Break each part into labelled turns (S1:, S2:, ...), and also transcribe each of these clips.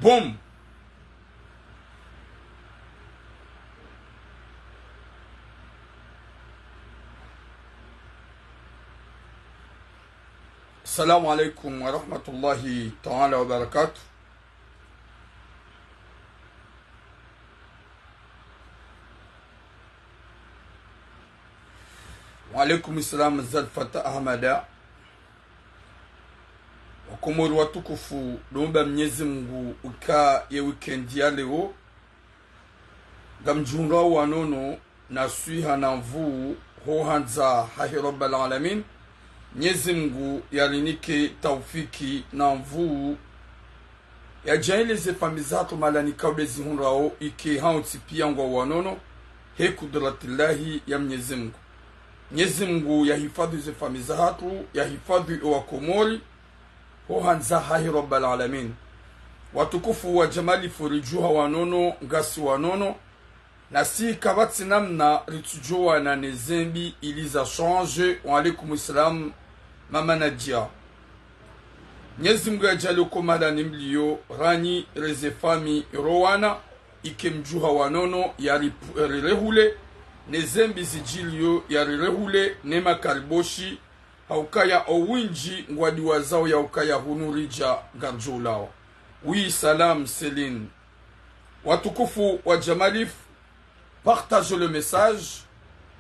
S1: Boom. Assalamu alaikum wa rahmatullahi ta'ala wa barakatuh. Wa alaikum assalam Zal Fatah Ahmada. Wakomori watukufu, naomba Mwenyezi Mungu uka ye weekend ya leo gamjunga wanono na suiha na mvuu hohanza hahi rabbal alamin. Mwenyezi Mungu yalinike taufiki na mvuu ya jaileze famizatu malani kaudezi hunrao ike haunti pia ngwa wanono he kudratillahi ya Mwenyezi Mungu. Mwenyezi Mungu ya hifadhi ze famizatu, ya hifadhi wakomori hohanza hahi rabbal alamin. Watukufu wa jamali furijuha wanono ngasi wanono na si kabati namna ritujua na nezembi iliza change. Wa alaikum assalam mama Nadia. Mwenyezi Mungu ajali ukomada nimlio rani rezefami rowana ikemjuha wanono yarirehule nezembi zijilio yarirehule nema kariboshi haukaya owinji ngwadi wazao ya ukaya hunurija garjulao. Oui salam Céline. Watukufu wa jamalif, partage le message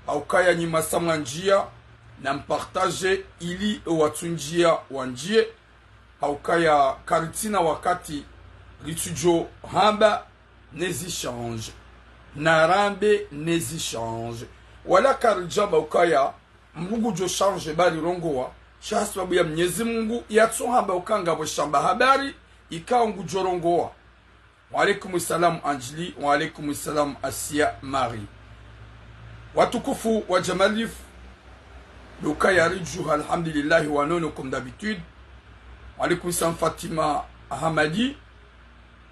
S1: haukaya nyima samanjia na mpartage ili watunjia wanjie haukaya karitina wakati ritujo hamba nezi change na rambe nezi change wala karijaba ukaya Mungu jo change bali rongoa cha sababu ya Mwenyezi Mungu yatso hamba ukanga bo shamba habari ikaungu jorongoa. Wa alaikum assalam Anjili. Wa alaikum assalam Asia Marie. Watukufu wa jamalif, luka ya riju alhamdulillah wanono comme d'habitude. Wa alaikum assalam Fatima Hamadi.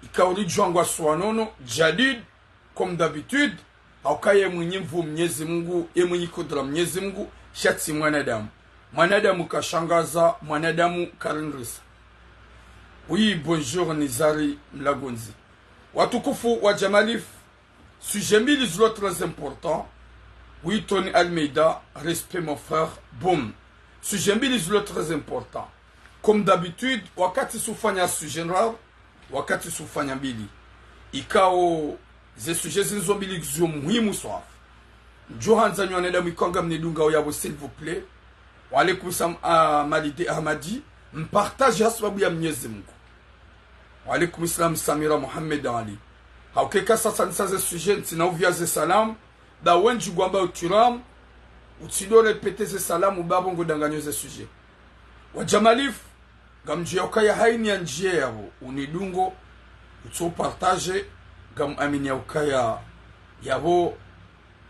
S1: Ikauriju angwa swanono jadid comme d'habitude. Aukaye mwenye mvu Mwenyezi Mungu ye mwenye kudra Mwenyezi Mungu shati mwanadamu. Mwanadamu kashangaza, mwanadamu karinrisa. Oui, bonjour Nizari Mlagonzi. Watukufu wa jamalif, sujet mbili zilo très important. Oui, Tony Almeida, respect mon frère, boum. Sujet mbili zilo très important. Comme d'habitude, wakati sufanya sujet rare, wakati sufanya mbili. Ikao ze sujet zinzo mbili zio muhimu swafu. Johanza nyoneda mikonga mnedunga oyabo s'il vous plaît. Wa alaikum salam Malide Ahmadi. Mpartage ya sababu ya Mwenyezi Mungu. Wa alaikum salam Samira Muhammad Ali. Haukeka sasa nisaze sujet ntina uvia ze salam. Da wenji gwamba utiram. Utido repete ze salam ubabo ngodanganyo ze sujet. Wa jamalif. Gamjia ukaya haini ya njie yabo. Unidungo. Utso partage. Gam amini ya ukaya yabo.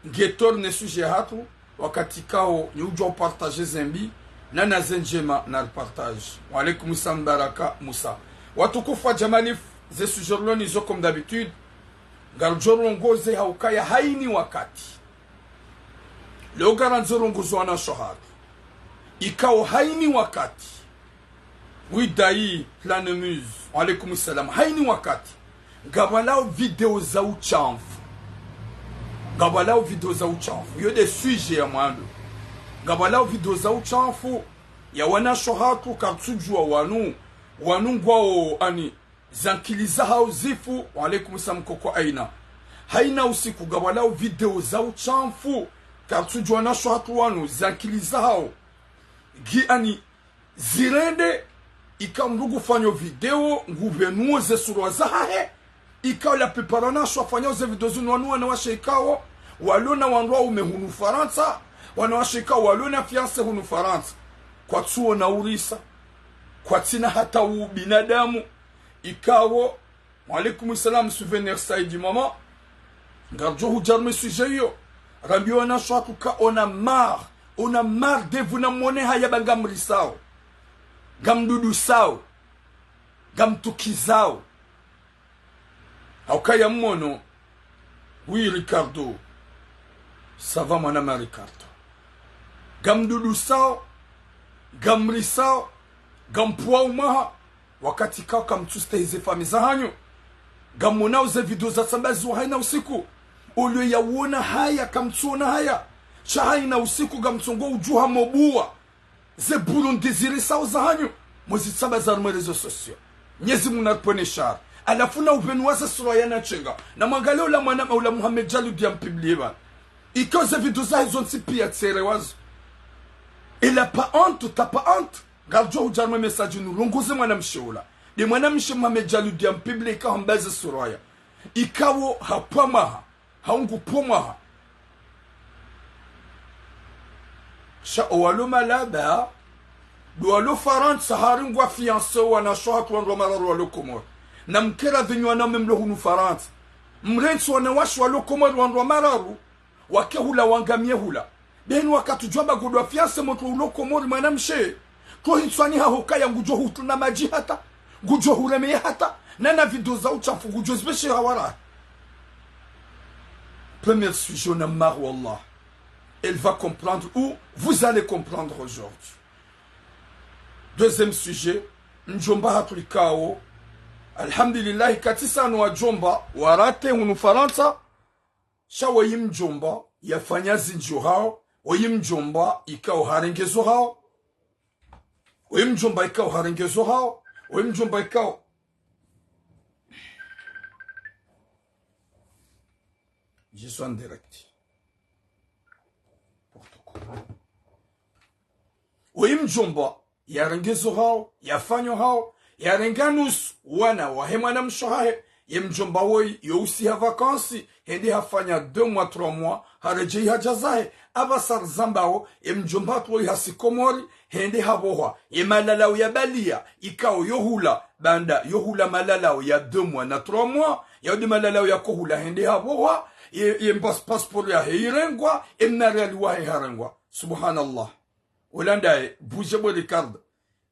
S1: Ngetor ne sujet hatu. Wakati kao ni ujo partage zembi. Nana zenjema na partage. Wa alaikum salam Baraka Musa. Watukufu jamalif ze sujerloni zo comme d'habitude. Garjorongo ze haukaya haini wakati. Leo garanzorongo zo ana shohad. Ikao haini wakati. Widai Planemuse. Wa alaikum salam. Haini wakati. Gabalao video za uchamfu. Gabalao video za uchamfu. Yo de sujet ya mwando. Gabalao video za uchamfu. Ya wana shohatu kartujua wanu ngwao ani zankiliza hao zifu. Wa alaikum salam koko aina. Haina usiku gabalao video za uchamfu. Kartujua na shohatu wanu zankiliza hao. Gi ani zirende. Ika mrugu fanyo video. Nguvenuo ze surwa zahahe. Ika la peparana shwa fanyo ze video zunu wanuwa na washe ikao. Walona wanrua umehunu Faransa. Wanawashe ikao walona fianse hunu Faransa. Kwa tsuo na urisa. Kwa tina hata binadamu. Ikawo. Wa alaikum salam souvenir saidi mama. Garjo hujarme sujet yo. Rambi wana shwa kuka ona mar. Ona mar devu na mwone haya bangam risao. Gamdudu sao. Gamtukizao. Haukaya mmono. Oui Ricardo. Ça va mon ami Ricardo. Gamdudu sao. Gamrisao. Gampua umaha. Wakati kao kamtuste hizi famiza hanyo. gamona uze video za sambazi haina usiku ulio yauona haya kamtsona haya cha haina usiku gamtsongo ujuha mobua ze Burundi ziri sawa za hanyu mwezi sambaza mu rezo sosio nyezi munapone shar alafuna upenuwaza sura yana chenga na mwangaleo la mwana maula Muhammad Jaludi ya mpiblieba ikoze video za hizo nsipia tsere wazo ila pa honte ta pa honte garjo ujarme message nu runguze mwana mshola de mwana mshe Muhammad Jaludi ya mpiblika hambaze sura ya ikawo hapamaha haungu pomaha sha owalo malaba dualo farant saharingwa fiancé wana shohat wan romaro walo komor na mkera vinywa na memlo hunu farant mrenso wana wash walo komor wan romaro wakehula wangamie hula den wakatujwa bagodo fiancé moto ulo komor manamshe ko hitswani ha hokaya ngujo hutu na maji hata ngujo hureme hata nana video za uchafu ngujo zbeshe hawara. Premier sujet, on a marre, wallah. Elle va comprendre, ou vous allez comprendre aujourd'hui. Deuxième sujet, njomba hatulikao. Alhamdulillah, katisa no jomba, warate unu Faransa. Sha wayim jomba, yafanya zinjo hao. Wayim jomba, ikao harengezo hao. Wayim jomba, ikao harengezo hao. Wayim jomba, ikao. Je suis en direct. Wayim jomba, yarengezo hao, yafanyo hao, yarenganus wana wahemana mshohahe, yemjomba woi yousi ha vakansi, hende hafanya 2 mois 3 mois, harejei hajazahe, abasar zambao, yemjomba woi hasikomori, hende haboha, yemalalaw ya balia, ikao yohula, banda yohula malalaw ya 2 mois na 3 mois, yaudi malalaw ya kohula hende haboha, yembas passport ya heirengwa, emnare alwahi harengwa. Subhanallah. Ulanda bujebo Ricardo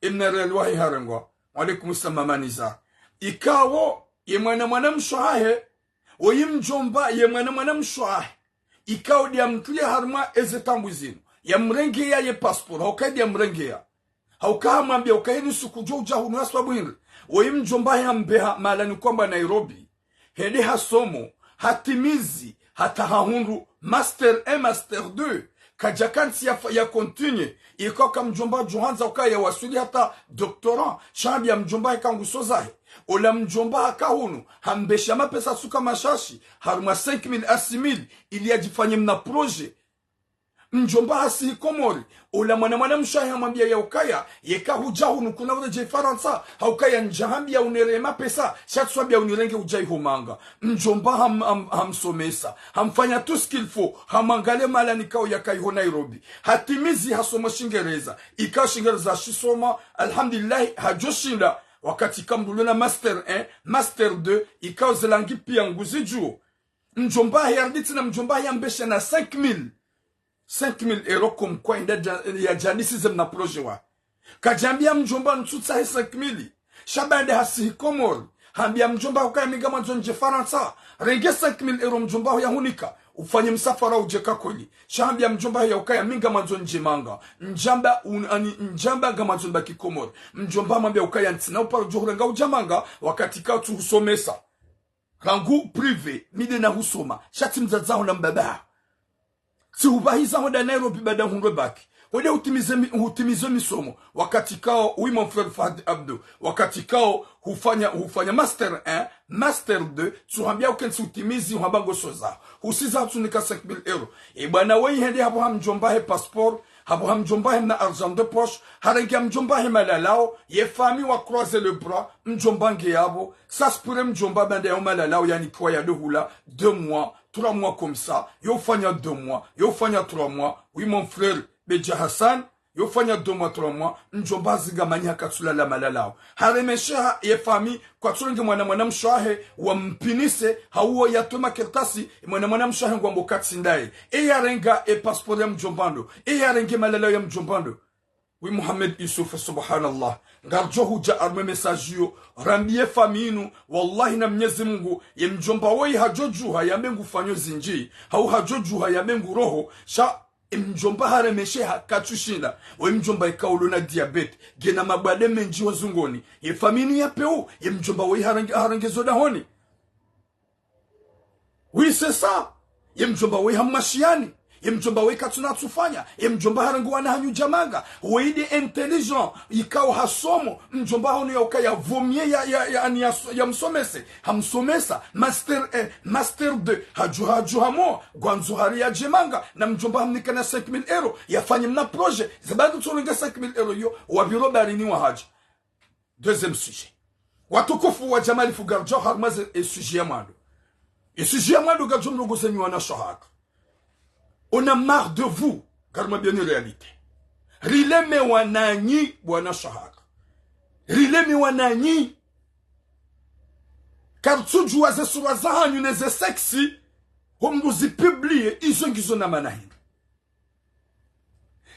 S1: imnare alwahi harengwa. Walaikum salam maniza. Ikawo yemwana mshohahe oyimjomba yemwana mshohahe. Ikawo dia mtulia harma ezetambuzino. Ya mrenge ya ye passport haukadi ya mrenge ya. Haukaha mwambia ukahini sukujo ujahu nwaswa buhiri. Oyimjomba ya mbeha malani kwamba Nairobi. Hende hasomo hatimizi hata hahundu master 1 master 2 kajakansi ya continue ikoka mjomba juhanza ukaya wasuli hata doctorant shabi ya mjomba ikangusozahe ola mjomba hakahunu hambesha mapesa suka mashashi haruma 5000 à 6000 ili ajifanye mna projet mjomba hasi komori ola mwana mshahi hamwambia ya ukaya yeka hujahunu kuna ureje Faransa haukaya njahambi ya unerema pesa shatswabi ya unirenge ujai humanga mjomba hamsomesa hamfanya tout ce qu'il faut hamangale mala nikao ya kaiho Nairobi hatimizi hasoma Shingereza ika Shingereza shisoma alhamdulillah hajoshinda wakati kamduluna master 1 master 2 ikao zelangi pia nguzi juu mjomba yarditi na mjomba yambesha na 5000 euros comme quoi ya janisi zemna projet wa kajambia mjomba nsutsa 5000 shabande hasi komori hambia mjomba ukaya minga mwanzo Faransa renge 5000 euros mjomba ya hunika ufanye msafara ujeka kweli shambia mjomba ya ukaya minga mwanzo manga njamba gamanzo baki komori mjomba mwambia ukaya ntina uparo johrenga ujamanga wakati ka tu husomesa rangu privé mide na husoma shati mzazaho na mbaba si ubahiza hoda Nairobi bada hundwe baki wode utimize misomo wakati kao oui mon frère Fahad Abdou wakati kao hufanya master 1 master 2 tuhambia ukensi utimizi uhabango soza husiza tunika 5000 euros e bwana wei hende hapo hamjomba he passeport hapo hamjomba he na argent de poche harengia mjomba he malalao ye fami wa croiser le bras mjomba nge yabo ça se pourrait mjomba bande ya malalao yani kwa ya dohula 2 mois 3 mois comme ça yo fanya 2 mois yo fanya 3 mois oui mon frère Beja Hassan yo fanya 2 mois 3 mois njomba zigamanya katsula la malalao haremesha ye fami kwa tsunge mwana mshahe wa mpinise hauo yatoma kertasi mwana mshahe ngwambo katsindai yarenga passport ya mjombando yarenge malalao ya mjombando oui Mohamed Yusuf subhanallah ngarjo huja arme message yo rambie faminu wallahi na Mwenyezi Mungu ye mjomba woi hajojuha ya mengu fanyo zinji hau hajojuha ya mengu roho sha mjomba haremeshe hakatushinda we mjomba ikaulo na diabete gena mabade menji wazungoni ye faminu ya peu ye mjomba woi harangezo dahoni Oui, c'est ça. Ye mjomba we hamashiani. Ye mjomba we katuna tufanya. Ye mjomba haranguwa na hanyu jamanga. Weide intelligent. Ikao hasomo. Mjomba honu ya uka ya vomye ya msomese. Hamsomesa. Master 1, Master 2. Haju hamo. Gwanzuhari ya jemanga. Na mjomba hamnika na 5,000 euro. Yafanye mna projet. Zabadu tulinga 5,000 euro yo. Wabiro barini wa haji. Deuxième sujet. Watukufu wa Jamali Fugarjo harmaze e sujet amado. Et sujet amado gadjo mlogo senyu wana shahak. On a marre de vous. Garma bien une réalité. Rileme wananyi wana shahak. Rileme wananyi. Car tuju waze suraza hanyu neze sexy. Homguzi publie izongizo na manahindu.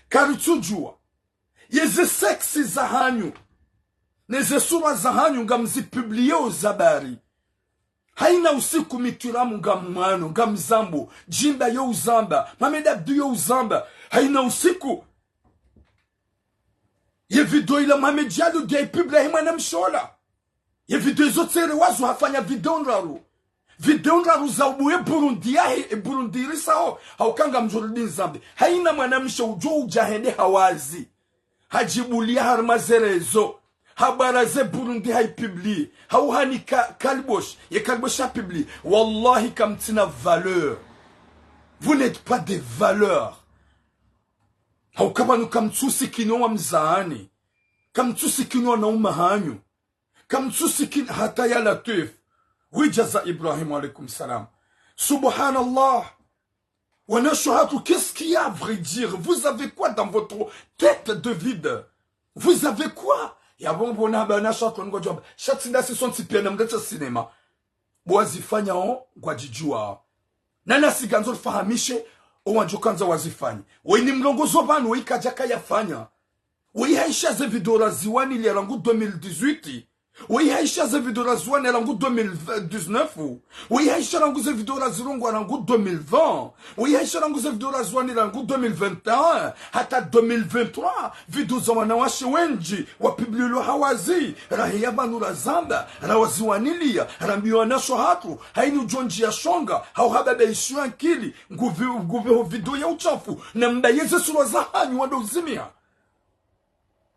S1: Car tuju yeze sexy za hanyu. Neze sura za hanyu ngamzi publie uzabari. Haina usiku mituramu ngamwano, ngamzambo, jimba yo uzamba, Mameda Abdu yo uzamba. Haina usiku. Ye video ila Mohamed Jadu dia publie himana mshola. Ye video zotere wazu hafanya video nraru. Video nraru za ubuye Burundi yahe Burundi risao. Haukanga mjurudin zambi. Haina mwanamsha ujo ujahende hawazi. Hajibulia harmazerezo. Habaraze Burundi hay publié. Hauhani Kalbosh. Ye Kalbosh a publié. Wallahi kamtina valeur. Vous n'êtes pas des valeurs. Haukabanu kamtsusi kino wa mzaani. Kamtsusi kino na umahanyu. Kamtsusi kino hataya latif. Oui jaza Ibrahim alaykum salam. Subhanallah. Wanashuhatu, qu'est-ce qu'il y a à vrai dire? Vous avez quoi dans votre tête de vide? Vous avez quoi? Ya bongo na bana shako ngo job shatinda si son tipia na mdeta cinema wazifanya o gwajijua nana siganzo fahamishe o wanjokanza wazifanya we ni mlongozo banu ikajaka yafanya we haisha ze vidora ziwani ile rangu 2018 we haisha ze vidora ziwani rangu 2019 we haisha rangu ze vidora zirongo rangu 2020 we haisha rangu ze vidora ziwani rangu 2021 hata 2023 video za wanawashe wenji wa publilo hawazi rahia banu razamba rawaziwanilia rambiwana shohatu hainu jonji ya shonga hau hababe ishu ankili nguve video ya uchafu na mbayeze sura za hanyu wado uzimia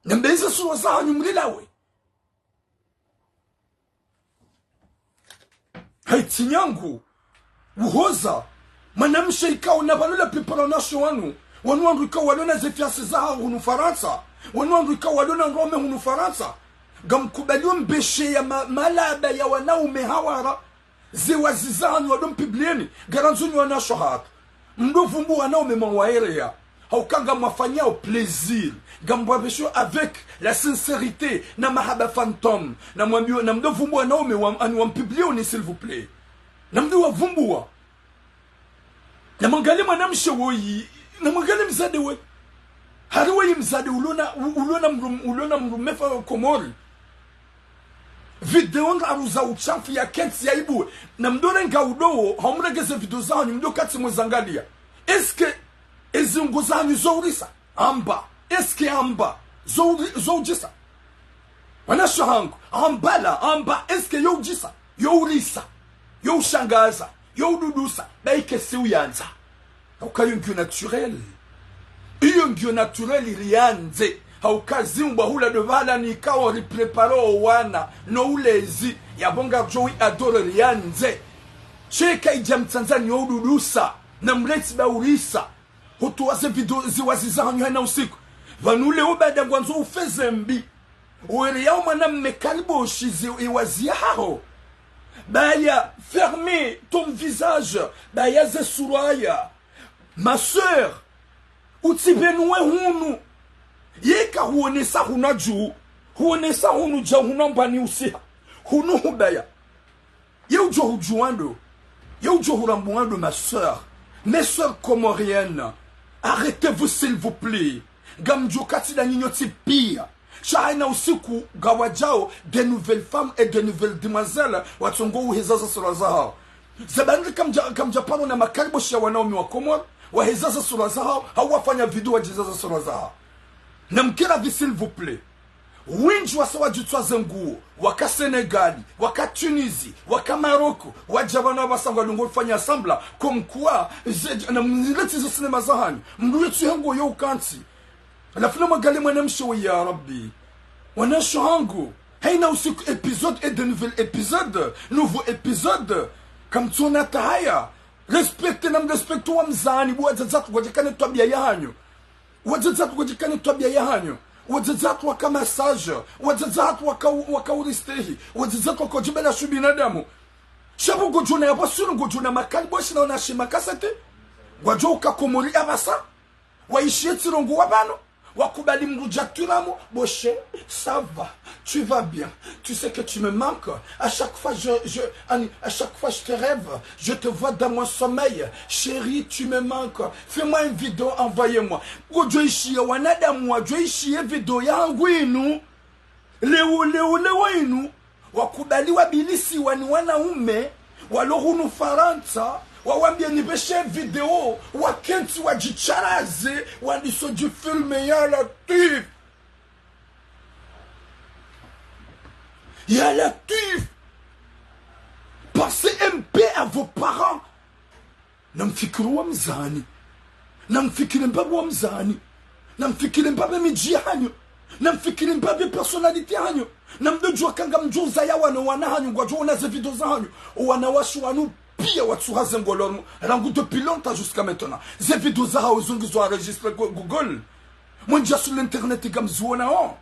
S1: na mbayeze sura za hanyu mlilawe haiti yangu uhoza manamshe ikao na balula pipara nasho wanu wandu ikao walona zefiasi za hunu Faransa wandu ikao walona Rome hunu Faransa gamkubaliwa mbeshe ya malaba ya wanaume hawara zewazizani wadom piblieni garanzuni wanasho hatu mdovumbu wanaume mawaerea haukanga mwafanya au plaisir gambwabesho avec la sincérité na mahaba fantôme na mwambio na mdovumbu wanaume wampiblioni s'il vous plaît na mdu wavumbua na mangali mwanamshe woyi na mangali mzade we hariwe mzade ulona mrumefa komori video ngaruza uchafu ya kensi ya ibu na mdore nga udowo haumregeze video zao ni mdo kati mwezangalia eske ezungu zanyu zourisa amba eske amba zoujisa wanasho hangu amba eske youjisa yourisa youshangaza yoududusa baike si uyanza hauka yungyo naturel yungyo naturel ilianze hauka zimbwa hula devala ni kawa ripreparo wana no ulezi ya bonga jowi adore lianze cheka ijamtanzani yoududusa na mleti baurisa hutuwaze video ziwazizanyu hana usiku vanule ubada gwanzo ufeze mbi uwele yao manamme Kalbosh iwazia hao baya fermez ton visage baya ze suraya ma sœur utibenwe hunu yeka huonesa hunaju huonesa hunu ja hunambani usiha hunu hubaya yeujo hujuando yeujo hurambuando ma sœur mes sœurs comoriennes arrêtez-vous s'il vous plaît gamjo katida ninyoti pia Shaina usiku gawajao de nouvelles femmes et de nouvelles demoiselles watongo uhezaza sura zao zabandi kamjapano na Kalbosh ya wanaume wa Komoro wahezaza sura zao hawafanya video wajezaza sura zao na mkira s'il vous plaît winji wasawa jitwaze nguo waka Senegali waka Tunisie waka Maroko wajabana basangwa lungo fanya sambla comme quoi na mnileti za sinema za hanyu mruyetu yangu yo ukanti alafu magale mwanamsho ya rabbi wanasho hangu haina usiku épisode et de nouvel épisode comme tunata haya respecte na mrespecto wa mzani wadzatu wajikane tabia ya hanyu wadzatu wajikane tabia ya hanyu wadzatu waka massage wadzatu waka uristehi wadzatu waka jibela shu binadamu shabu gojuna ya basuru gojuna makali boshi na onashima kasete wajoka komori abasa waishie tirongo wabano wakubali mrujaturamo boshe ça va tu vas bien tu sais que tu me manques à chaque fois à chaque fois je te rêve je te vois dans mon sommeil chérie tu me manques fais-moi une vidéo envoyez-moi gojoishi wanadamu wajoishi video yangu inu leo inu wakubali wabilisi wani wanaume walohunu Faransa wawambia nibeshe video wakenti wajicharaze wanisoji filme ya Latif ya Latif passez un paix à vos parents namfikiru wa mzani namfikiri mbabu wa mzani namfikiri mbabu miji hanyo namfikiri mbabu personality hanyo namdojua kanga mjuza ya wana hanyo kwa jua unaze video za hanyo wanawashu wanu pia watsuhaze ngolonu rangu depuis longtemps jusqu'à maintenant ces vidéos za hauzungi zo enregistré Google monja sur l'internet gamzuona o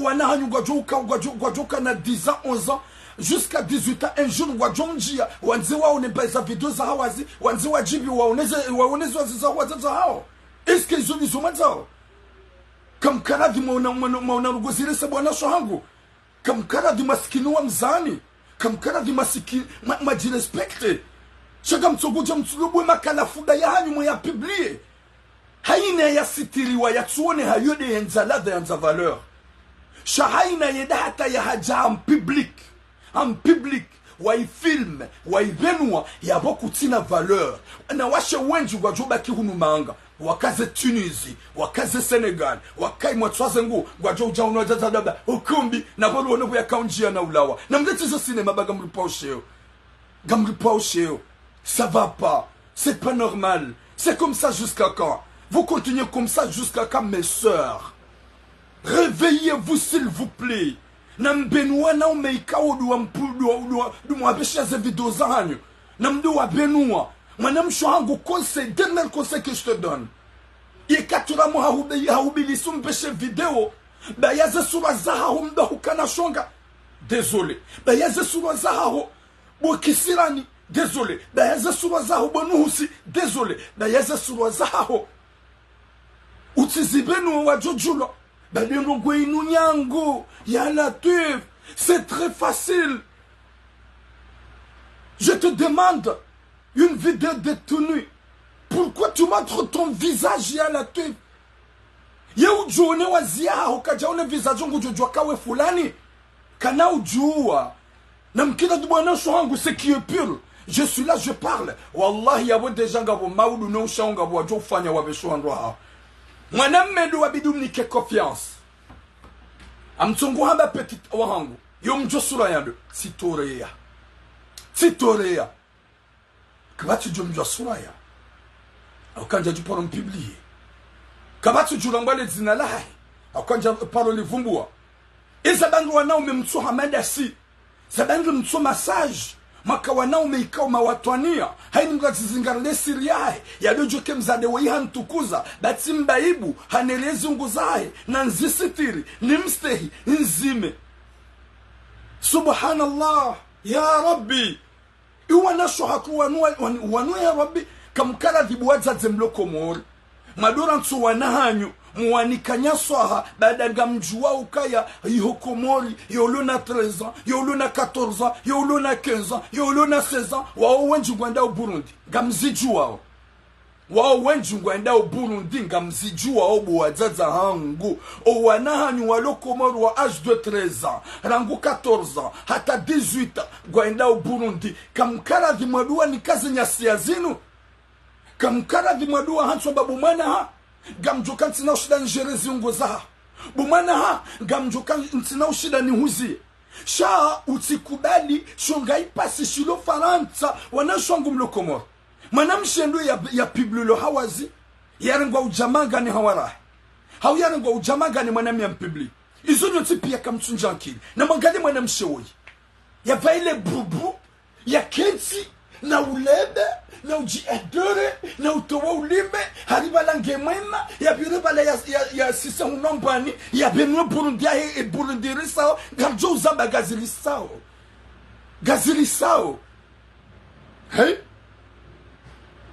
S1: wana hanyu gwajoka na 10 ans 11 ans jusqu'à 18 ans un jour gwajonjia wanze wao ne baisa vidéos za hawazi wanze wajibi waoneze za hawazi za hao est-ce que ils ont mazao kam karadhi mauna rugozile sabwana shohangu kam karadhi maskini wa mzani kam karadhi masiki majirespecte chaka mtsogoja mtsulubu makala fuda ya hanyu mwa ya publie haina ya sitiriwa ya tuone hayode yenza ladha yenza valeur shahaina yeda hata ya haja en public wai film wai benwa ya boku tina valeur na washe wenji gwajoba kihunu manga wakaze Tunisie wakaze Senegal wakai mwatwaze ngu gwajoja unojaza daba ukumbi na bolo wonobu ya kaunjia na ulawa na mleti zo cinema ba gamripa osheo ça va pas c'est pas normal c'est comme ça jusqu'à quand vous continuez comme ça jusqu'à quand mes sœurs réveillez-vous s'il vous plaît nambenua na umeikao duwa mwabesha ze video za hanyo namdu wa benua mwanamsho hangu conseil dernier conseil que je te donne yekatura mo haubili sumpeshe video bayaze sura zaho mda hukana shonga désolé bayaze sura zaho bokisirani désolé bayaze sura zaho bonuhusi désolé bayaze sura zaho utizibenu wajojulo badeno gweinu nyango ya Latif c'est très facile je te demande une vidéo de tenue. Pourquoi tu montres ton visage ya Latif? Ya ujuone wazia ukajaone visage wangu jujua kawe fulani. Kana ujua. Na mkina dubwana wangu c'est qui est pur. Je suis là, je parle. Wallahi yabo deja ngabo maudu no shanga bo ajo fanya wabesho ndo ha. Mwanamme ndo wabidu mnike confiance. Amtsongo hamba petit wahangu. Yo mjosura yando. Sitorea. Kabatu jomjwa suraya akanja juparo mpiblie kabatu julambale zina lahi akanja paro livumbua iza bandu wanao memtso hamada si zabandu mtso massage maka wanao meikao mawatwania haini mgazi zingarle siriahe yadojoke mzade wa hantukuza batsimbaibu hanelezi nguzahe na nzisitiri nimstehi nzime subhanallah ya rabbi iwana shohaku wanu ya rabbi kamkala dibuwaza zemloko mori madora ntu wanahanyu muwanikanya swaha baada gamjua ukaya yihoko mori yolo na 13 ans yolo na 14 ans yolo na 15 ans yolo na 16 ans wao wenji gwanda u Burundi gamzijua wao wenji gwanda u Burundi gamzijua obu wazaza hangu o wanahanyu waloko mori wa âge de 13 ans rangu 14 ans hata 18 ans gwanda u Burundi kamkala dimwadua ni kazi nyasi zinu kamkala dimwadua hanso babu mwana ha gamjokanti na ushida njerezi ungoza bumana ha gamjoka ntina ushida ni huzie sha utikubali shongai pasi shilo Faransa wana shwangu mlokomoro mana mshendo ya piblulo hawazi yarengwa ujamanga ni hawara hau yarengwa ujamanga ni mwana ya mpibli izo nyote pia kamtsunjankili na mangali mwana mshewoyi ya vaile bubu ya kensi na ulebe na ujiadore na utowa ulime hariba lange mwema ya biribala ya sisa unombani ya benwe burundia e burundirisao garjo uzamba gazirisao hey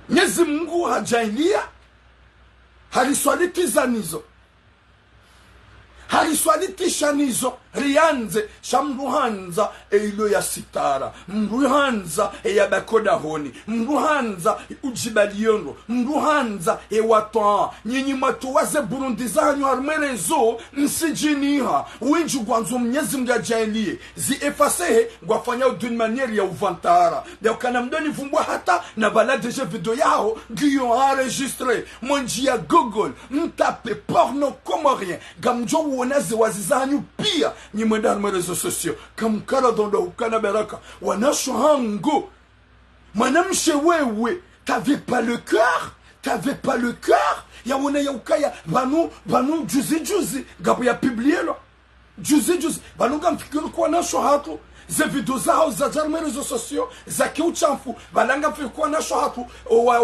S1: Mwenyezi Mungu hajailia hariswaliti zanizo hariswaliti shanizo rianze shamruhanza eilo ya sitara mruhanza ya bakoda honi mruhanza ujibaliyondo mruhanza watoa nyinyi matuwaze Burundi zanyu harmerezo msijiniha winju gwanzo Mwenyezi Mungu ajailie zi efasehe gwafanya d'une manière ya uvantara de kana mdoni vumbwa hata na balade je video yao giyo enregistré monji ya Google mtape porno comorien gamjo uonaze wazizanyu pia ni mwenda na réseaux sociaux kamkala dondo ukana baraka wanasho hango manamshe wewe t'avais pas le cœur ya wona ya ukaya banu juzi gabu ya publier juzi banu gamfikiri kwa nasho hato ze video zao za jarme réseaux sociaux za kiuchafu balanga fikwa nasho hato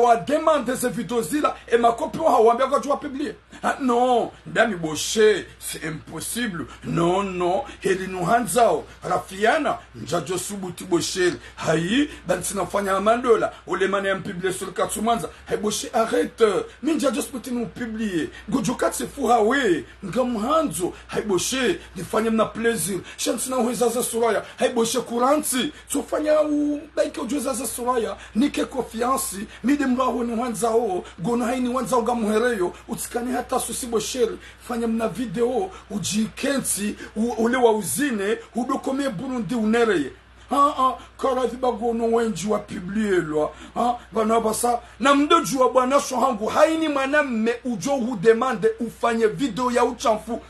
S1: wa demande ze video zila et ma copie hawambia kwa tu publier non ndami boshe c'est impossible non heli nuhanzao rafiana njajo subuti boshe hayi bantina fanya mandola ole mane publier sur katsumanza hay boshe arrête ninjajo subuti nous publier gojokat se fu hawe ngamhanzo hay boshe nifanye mna plaisir chantina huizaza suraya hay boshe kuranti sofanya u like ujuzaza suraya nike confiance midemwa honi hanzao gono hayni wanzao gamuhereyo utsikani hata susibo sheri fanya mna video ujikensi ule wa uzine udokome Burundi unereye kara vibagono wenji wa publielwa bana basa na mdoju wa bwana shohangu haini mwanamme ujo hu demande ufanye video ya uchamfu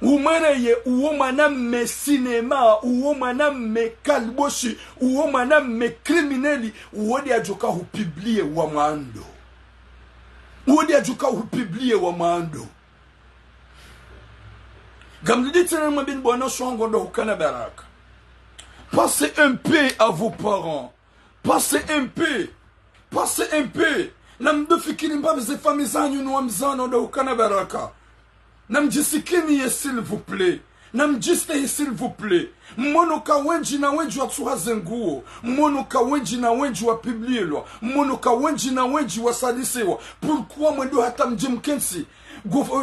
S1: umereye uwo mwanamme sinema uwo mwanamme kalboshi uwo mwanamme krimineli uwodi ajoka hu publie wa mwando uwodi ajoka hu publie wa mwando gamdidi tena mbini bwana shohangu ndo hukana baraka. Passez un peu à vos parents. Passez un peu. Namdofikiri mbabe ze famille zanyu no amzano ndo hukana baraka. Namjisikini s'il vous plaît. Namjiste s'il vous plaît. Mmono ka wenji na wenji wa tsuhaze nguo. Mmono ka wenji na wenji wa piblielwa. Mmono ka wenji na wenji wa salisewa. Pourquoi mwendo hata mjimkensi?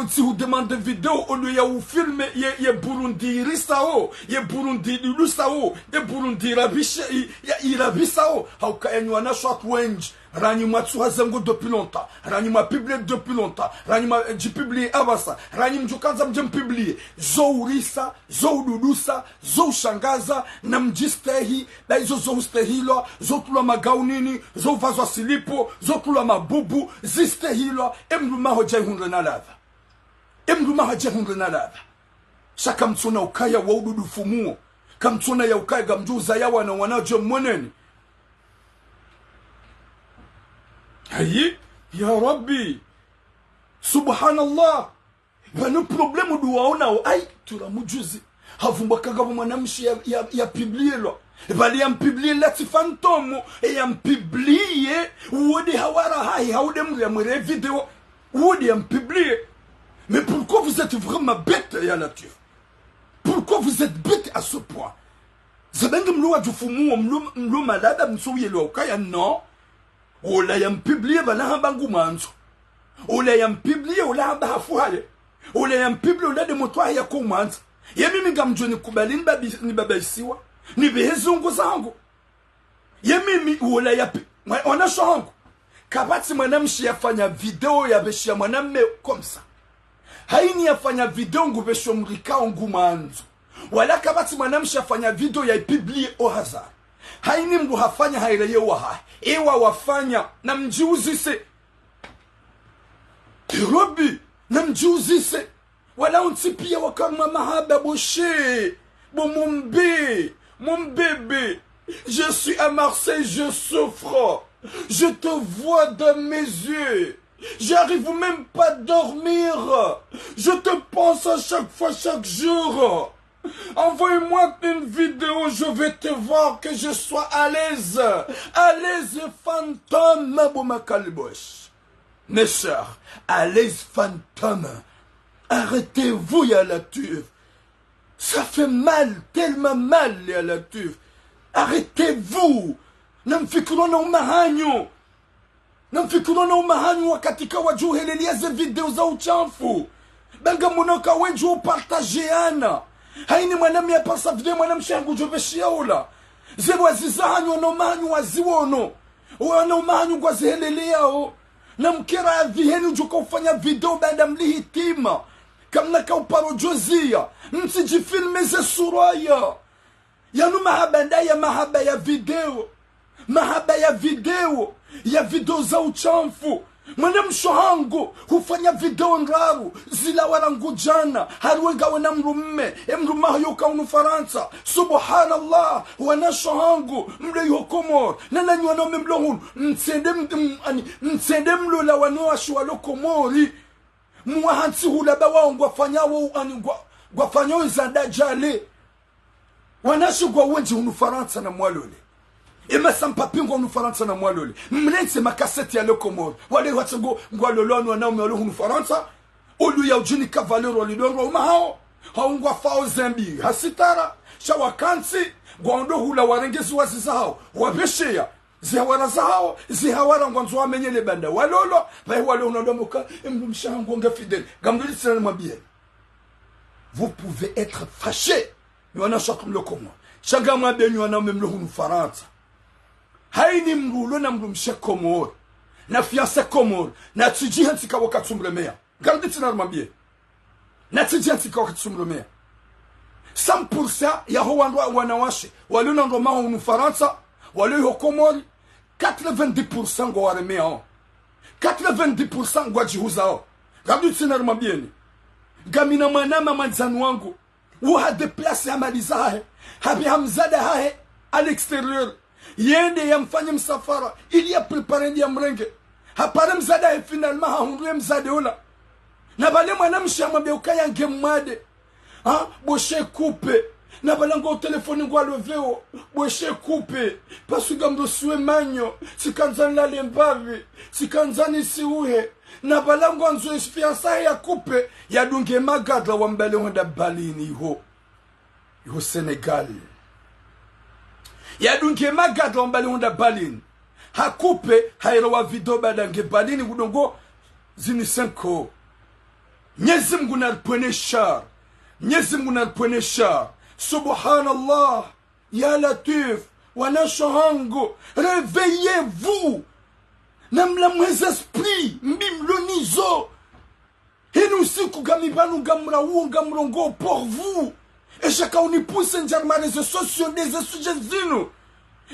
S1: Si vous demandez vidéo au lieu de filmer ye Burundi risao ye Burundi lusao ye Burundi rabisao hauka enywana shot wenj rani matsu hazango depuis longtemps rani ma publié depuis longtemps rani ma publié abasa rani mjukaza mjem publié zo urisa zo ududusa zo shangaza na mjistehi na hizo zo ustehilo zo tula magaunini zo vazo silipo zo tula mabubu zistehilo emluma hoja hundre na lava emluma hoja hundre na lava shaka mtsona ukaya wa ududu fumuo kamtsona ya ukaya gamjuza yawa na wanajo mweneni. Hayi ya Rabbi subhanallah bano problemu duwaona ai turamujuzi havumbakaga mwanamshi ya publielo bali ya publier lati fantomo e ya publier wodi hawara hai haude mre vidéo wodi ya publier. Mais pourquoi vous êtes vraiment bête ya nature? Pourquoi vous êtes bête à ce point? Zabenge mluwa jufumu mlu malada msuye lo kaya non. Ola yam publier bala hambangu manzo. Ola yam publier ola hamba hafuhale. Ola yam publier ola de motwa ya kumanza. Yemi mingamjoni kubali ni baba isiwa. Ni behezungu zangu. Yemi ola ya ona shongo. Kabati mwanamshi yafanya video ya beshi ya mwanamme komsa. Haini yafanya video ngubesho mrika ngumanzo. Wala kabati mwanamshi yafanya video ya publier au hasard. Haini mdu hafanya haireye waha. Ewa wafanya na mjiuzise. Robi na mjiuzise. wala untipia wakama mahaba bouché. Bon mon bébé, je suis à Marseille, je souffre. Je te vois dans mes yeux. J'arrive même pas à dormir. Je te pense à chaque fois, chaque jour. Envoie-moi une vidéo, je vais te voir que je sois à l'aise. À l'aise, fantôme, Boumakalibosh. Mes sœurs, à l'aise, fantôme. Arrêtez-vous, ya Latif. Ça fait mal, tellement mal, ya Latif. Arrêtez-vous. Namfikirona umahanyo. Namfikirona umahanyo wakatika wajuhelelia ze video za uchafu. Banga munoka wenju upartajeana. Haini mwanami ya pasa video mwanam shangu joveshia ula. Zebu wazizahanyo na umahanyo waziwono. Wana umahanyo kwa zihelelia o. Na mkera ya viheni ujuka ufanya video bada mlihitima. Kamna ka uparojozia. Msijifilme ze suraya. Yanu mahaba ya video. Mahaba ya video za uchamfu. Mwana mshohangu hufanya video nraru zila warangu jana haruenga wana mrumme mrumaho yoka unufaransa subhanallah wana shohangu mle yokomor nana nywana memlohun mtsende mlola wanoa shwalo komori muwahansi hulaba wangu wafanyawo za dajale wanashugwa wenji unufaransa na mwalole Ema sampapingo unufaransa na mwalole. Mlense makaseti ya lokomor. Wale watango ngwalolonu wanaume walu unufaransa. Olu ya ujini kavalero walidongo umahao. Haungwa fao zembi. Hasitara. Shawakansi. Gwando hula warengezi wazizahao. Wabeshea. Zihawara zahao. Zihawara ngwanzo wamenye banda. Walolo. Bae wale unadomoka. Mshango nga fidèle. Gamdoli sena mwabie. Vous pouvez être fâché. Mwana shakum lokomor. Shanga mwabie wanaume mlo unufaransa. Haini mrulo na mrumshe komor. Na fianse komor. Na tijihansi ka wakatsumremea. Garditi na rumambie. Na tijihansi ka wakatsumremea. 100% ya huwanwa wanawashe. Wale na Roma unu Faransa. Wale yu komori. 90% ngwa waremea o. 90% ngwa jihuza o. Garditi na rumambie ni. Gamina manama manzanu wangu. Uha deplase amaliza hae. Habi hamzada hae. À l'extérieur. Yende ya mfanye msafara ili ya prepare ndi ya mrenge hapare mzada ya finalement haunduye mzade ola na bale mwana mshamwambia ukaya nge mwade boshe coupe na balango telefoni ngwa leveo boshe coupe pasuga mdosue manyo sikanzani lale mbavi sikanzani siuhe na balango anzo fiansa ya coupe ya dunge magadla wa mbele honda balini iho Senegal ya dunge magadla mbali honda balini hakupe hairawa video badange balini gudongo zini 5 Mwenyezi Mungu narpwene shar subhanallah ya Latif wana shohango réveillez-vous namla mwez esprit mbimlonizo hinu siku gamibanu gamra uonga mrongo pour vous. Et chacun on y pousse en réseaux sociaux des sujets zinu.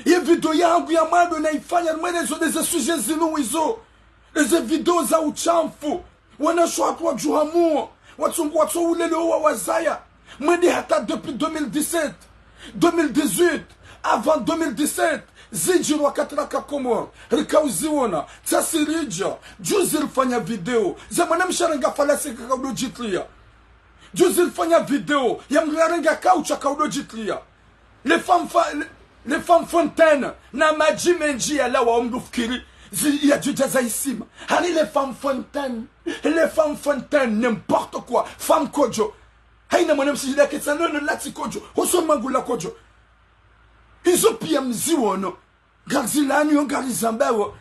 S1: Et vidéo yangu ya mado na ifanya réseaux des sujets zinu wizo. Les vidéos za uchamfu. Wana shwatu wa juhamu. Watungu watu ulelo wa wazaya. Mwende hata depuis 2017. 2018. Avant 2017. Zijiru wakatraka komor. Rikauziona. Tasirija. Juzi rifanya video. Zamana msharenga falasi kakaudo jitlia. Juzi fanya video ya mgarenga kaucha kaudo jitlia. Les femmes fontaines na maji menji ya lawa omdufikiri ya jujaza isima. Hani les femmes fontaines n'importe quoi. Femme kojo. Haina mwana msijida ketsa nono lati kojo. Hoso mangula kojo. Izo pia mziwono. Garzilani yo garizambewo.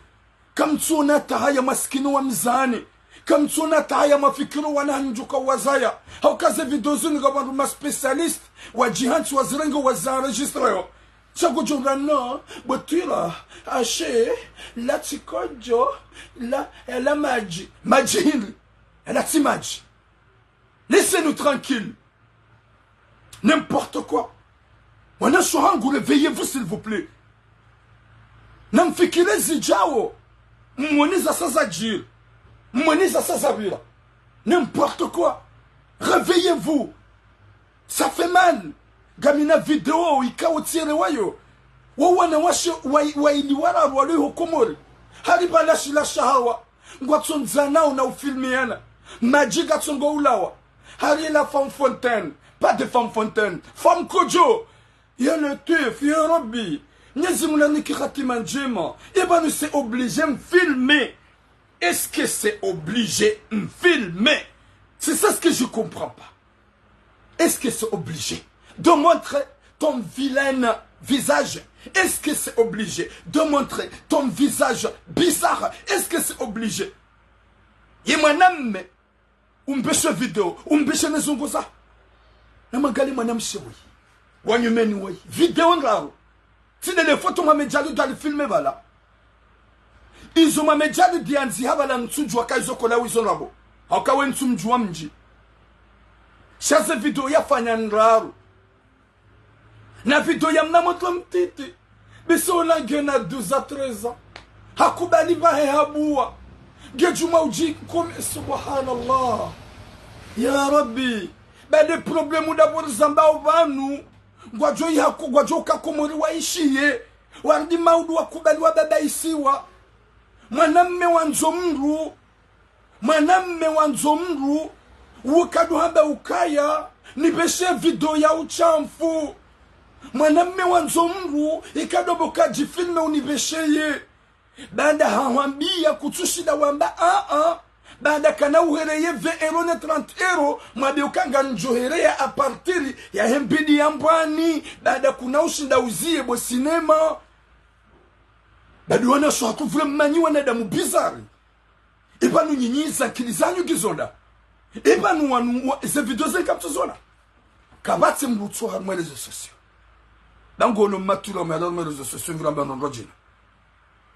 S1: Kamtsuna tahaya maskini wa mzani. Kamtsuna tahaya mafikiru wananjuka wazaya. Haukaze video zuni gabandu ma specialist. Wajihansi wazirengo wazaregistreo. Chago jorano. Botira. Ashe. Lati kojo. La maji. Maji hili. Lati maji. Laissez-nous tranquilles. N'importe quoi. Wana shohangu, réveillez-vous s'il vous plaît. Namfikire zijao. Mwoniza sasa jir. Mwoniza sasa vira. N'importe quoi. Réveillez-vous. Ça fait mal. Gamina vidéo, ikawo tire wayo. Wawana washe wailiwara wali hukumuri. Hariba lashi la shahawa. Ngwatson zanao na ufilmiana. Majiga tsongo ulawa. Hari la femme fontaine. Pas de femme fontaine. Femme kojo. Ya le tuf, ya rabbi. Nyezimuna nikiratima njema. Eba nous c'est obligé me filmer. Est-ce que c'est obligé me filmer? C'est ça ce que je comprends pas. Est-ce que c'est obligé de montrer ton vilain visage? Est-ce que c'est obligé de montrer ton visage bizarre? Est-ce que c'est obligé? Yemanam umbeshe video, umbeshe nezunguza. Namagali manam shewi. Wanyumeni wai. Video ngaro. Si les photos mamejali dans le film voilà. Ils ont mamejali dianzi havala nsujwa kaizo kola wizonabo. Haukawe nsumjwa mji. Shaze video ya fanya nraru. Na video ya mnamoto mtiti. Biso la gena 12 à 13 ans. Hakubali vahe habua. Gejuma uji kome subhanallah. Ya Rabbi. Bade problemu d'abord zamba ovanu. Gwajo yaku gwajo kakomori waishiye. Wardi maudu wakubali wababa isiwa. Mwanamme wanzomru. Mwanamme wanzomru. Ukadu hamba ukaya. Nibeshe video ya uchamfu. Mwanamme wanzomru. Ikadobo kaji filme unibesheye. Banda hawambia kutushida wamba Banda kana uhereye 20 euro na 30 euro. Mwabe ukanga njohereye a partiri ya hembidi ya mbwani. Banda kuna ushinda uzie bo sinema. Bada wana shwatu vremani wana damu bizari. Eba nu nyinyiza kilizanyu gizoda. Eba nu wanu ze video ze kaptuzona. Kabati mbutu harma rezo sosio. Dango no matula me rezo sosio vramba non rojina.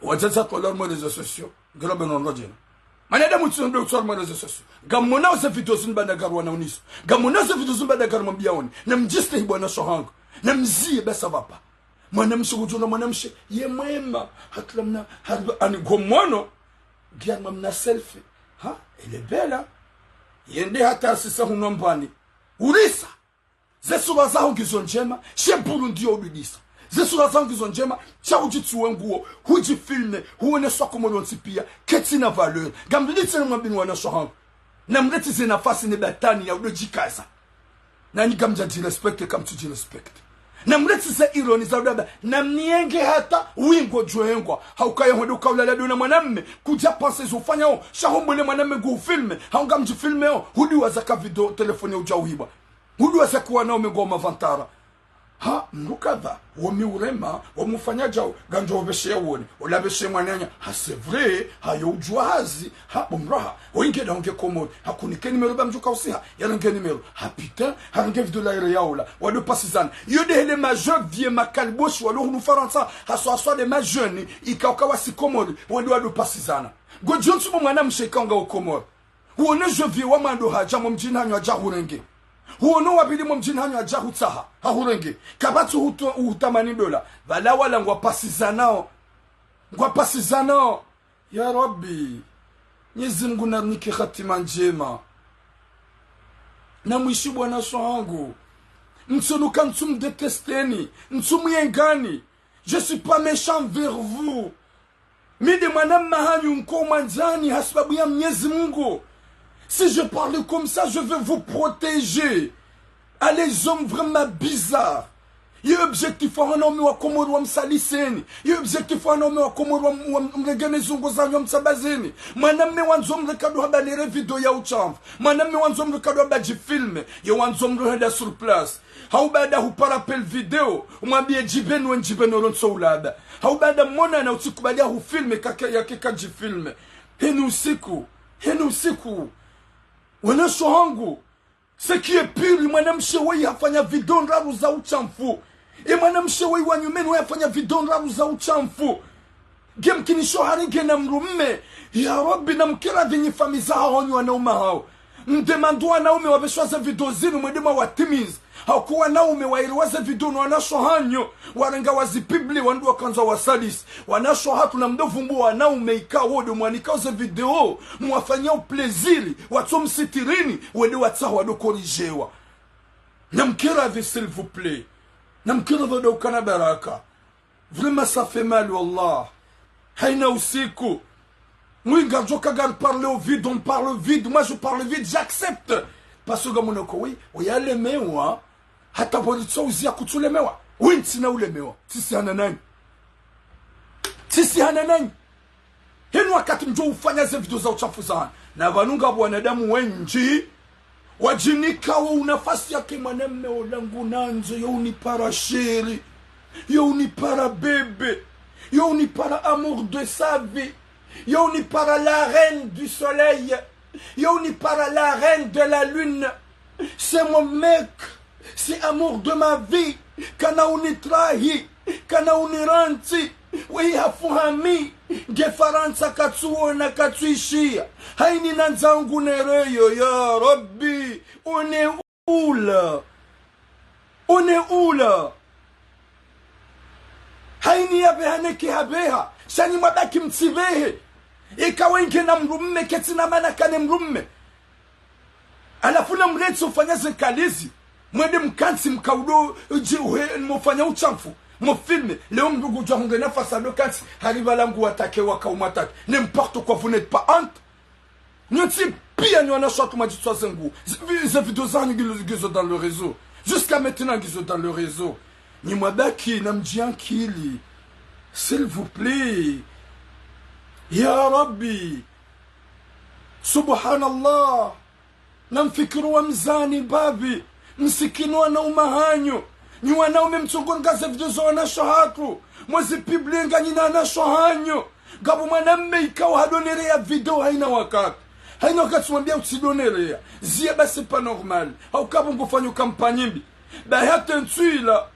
S1: Wajaza kwa lormo rezo sosio. Grabe non rojina. Manada mutu ndo harma rezo sosio. Gamona ze video zimba na garwa na uniso. Gamona ze video zimba na garwa mbiaoni. Na mjiste hibwana shohangu. Na mzie besa vapa. Mwanamshe kujuna mwanamshe ye mwema hatlamna harba ani gomono giarma mna selfie ha elle est belle hein? Yende hata sisa hunombani urisa zesuba zaho ngizonjema she Burundi obidisa zesuba zaho ngizonjema cha ujitsuwe nguo huji filme huone soko molonsi pia ketina valeur gambiditse mwabini wana shohangu na mleti zina fasi ne batani ya udojikaza na ni gamja di respect kam tu di respect. Na mleti za ironi za udaba. Na mnienge hata wingo joengwa. Haukaye hudu kaulala duna mwanamme. Kuja panse zufanya ho. Shahombole mwanamme gu filme. Haunga mji filme ho. Hudi wazaka video telefoni ujauhiba. Hudi wazaka wanao megoma vantara. Ha mnukadha. Wami urema. Wamufanya jao. Ganjo wabeshe ya wone. Olabeshe mwananya. Ha c'est vrai. Ha yojua hazi. Ha umraha. Wenge da unge komori. Ha kunike nimero ba mjuka usiha. Yarange nimero. Ha putain. Ha range video la ire yaola. Wado pasizana. Yode hele majeur vie makalbosh. Wado hunu faransa. Ha soaswa de majeuni. Ika ukawa si komori. Wado pasizana. Go jonsu mwana msheka unga ukomori. Uone je vie wamando haja mjina hanyo haja hurenge. Huono wabili mjini hanyo haja hutaha. Ha hurenge. Kabatu utamani dola. Vala wala ngwa pasizanao. Ngwa pasizanao. Ya Rabbi. Nyezi Mungu na niki khatima njema. Na mwishi bwana shohangu. Mtsunuka mtsum detesteni. Mtsum yengani. Je suis pas méchant vers vous. Mide mwanam mahanyu mko manjani hasbabu ya Mwenyezi Mungu. Si je parle comme ça, je veux vous protéger. Ah, les hommes vraiment bizarres. Il y a objectif à un homme ou à Komoro ou à Msaliseni. Il y a objectif à un homme ou à Komoro ou à Mreganezungo Zanyo Msabazeni. Manam me wanzom le kado habalere video ya uchamf. Manam me wanzom le kado habaji filme. Ya wanzom le hada sur place. Haubada huparapel video. Umwambie jibenu en jibenu ronso ulada. Haubada mona na utikubalia hu filme kake ya kekaji filme. Henu siku. Henu siku. Wana shohangu. Ce qui est pire, mwanamshe wei hafanya video nraru za uchamfu. Mwanamshe wei wanyumeni wei hafanya video nraru za uchamfu. Gemkini shohari gena mrumme. Ya Rabbi na mkira vinyi famiza hao wanyu wanauma hao. mdemando wanaume wabeshwaza video zinu mwedema watimiz hakuwa wanaume wairiwaza video na wanasho hanyo warenga wazipibli wandu wakanza wasadis wanasho hatu na mdovumbu wanaume ikawodo mwanikauze video mwafanya pleziri watu msitirini wede wataha wadokorijewa na mkiradhi s'il vous plaît na mkiradhi daukana baraka vraiment ça fait mal wallah haina usiku mwinga joka gar parler au vide on parle vide moi je parle vide j'accepte parce que monoko oui uyalemewa hata politso uzia kutulemewa winti na ulemewa sisi hana nani henu wakati mjo ufanya ze video za uchafu sana na vanunga wanadamu wenji wajinika wa unafasi yake mwanemme olangu nanzo yo unipara sheri yo unipara bebe yo unipara amour de sa vie yo unipara la reine du soleil yo unipara la reine de la lune c'est mon mec c'est amour de ma vie kana unitrahi kana uniranti we hafuhami gefaransa katsuona katsuishia haini nanzangu nereyo ya rabbi une ula haini ya behaneke habeha shani mabaki mtsivehe ikawa inge na mrumme ketina mana kane mrumme alafuna mretsi ufanya zekalizi mwede mkansi mkaudo mufanya uchamfu mufilme leo mdugu jwa hunge nafasa ado kansi hariva langu watake waka umatake n'importe quoi vous n'êtes pas honte nyoti pia nywana shatu majitwa zengu ze video zangu gizo dans le réseau jusqu'à maintenant gizo dans le réseau ni mwabaki na mjiankili s'il vous plaît ya rabbi subhanallah namfikiru wa mzani babi msikinu na umahanyo ni wanaume mchongongaza video za wanasho hatu mwezi piblinga nyina nasho hanyo gabu mwanamme ikawa hadonerea video haina wakati mwambia usidonerea zia basi pas normal au kabu ngufanya kampanyimbi ba hata ntuila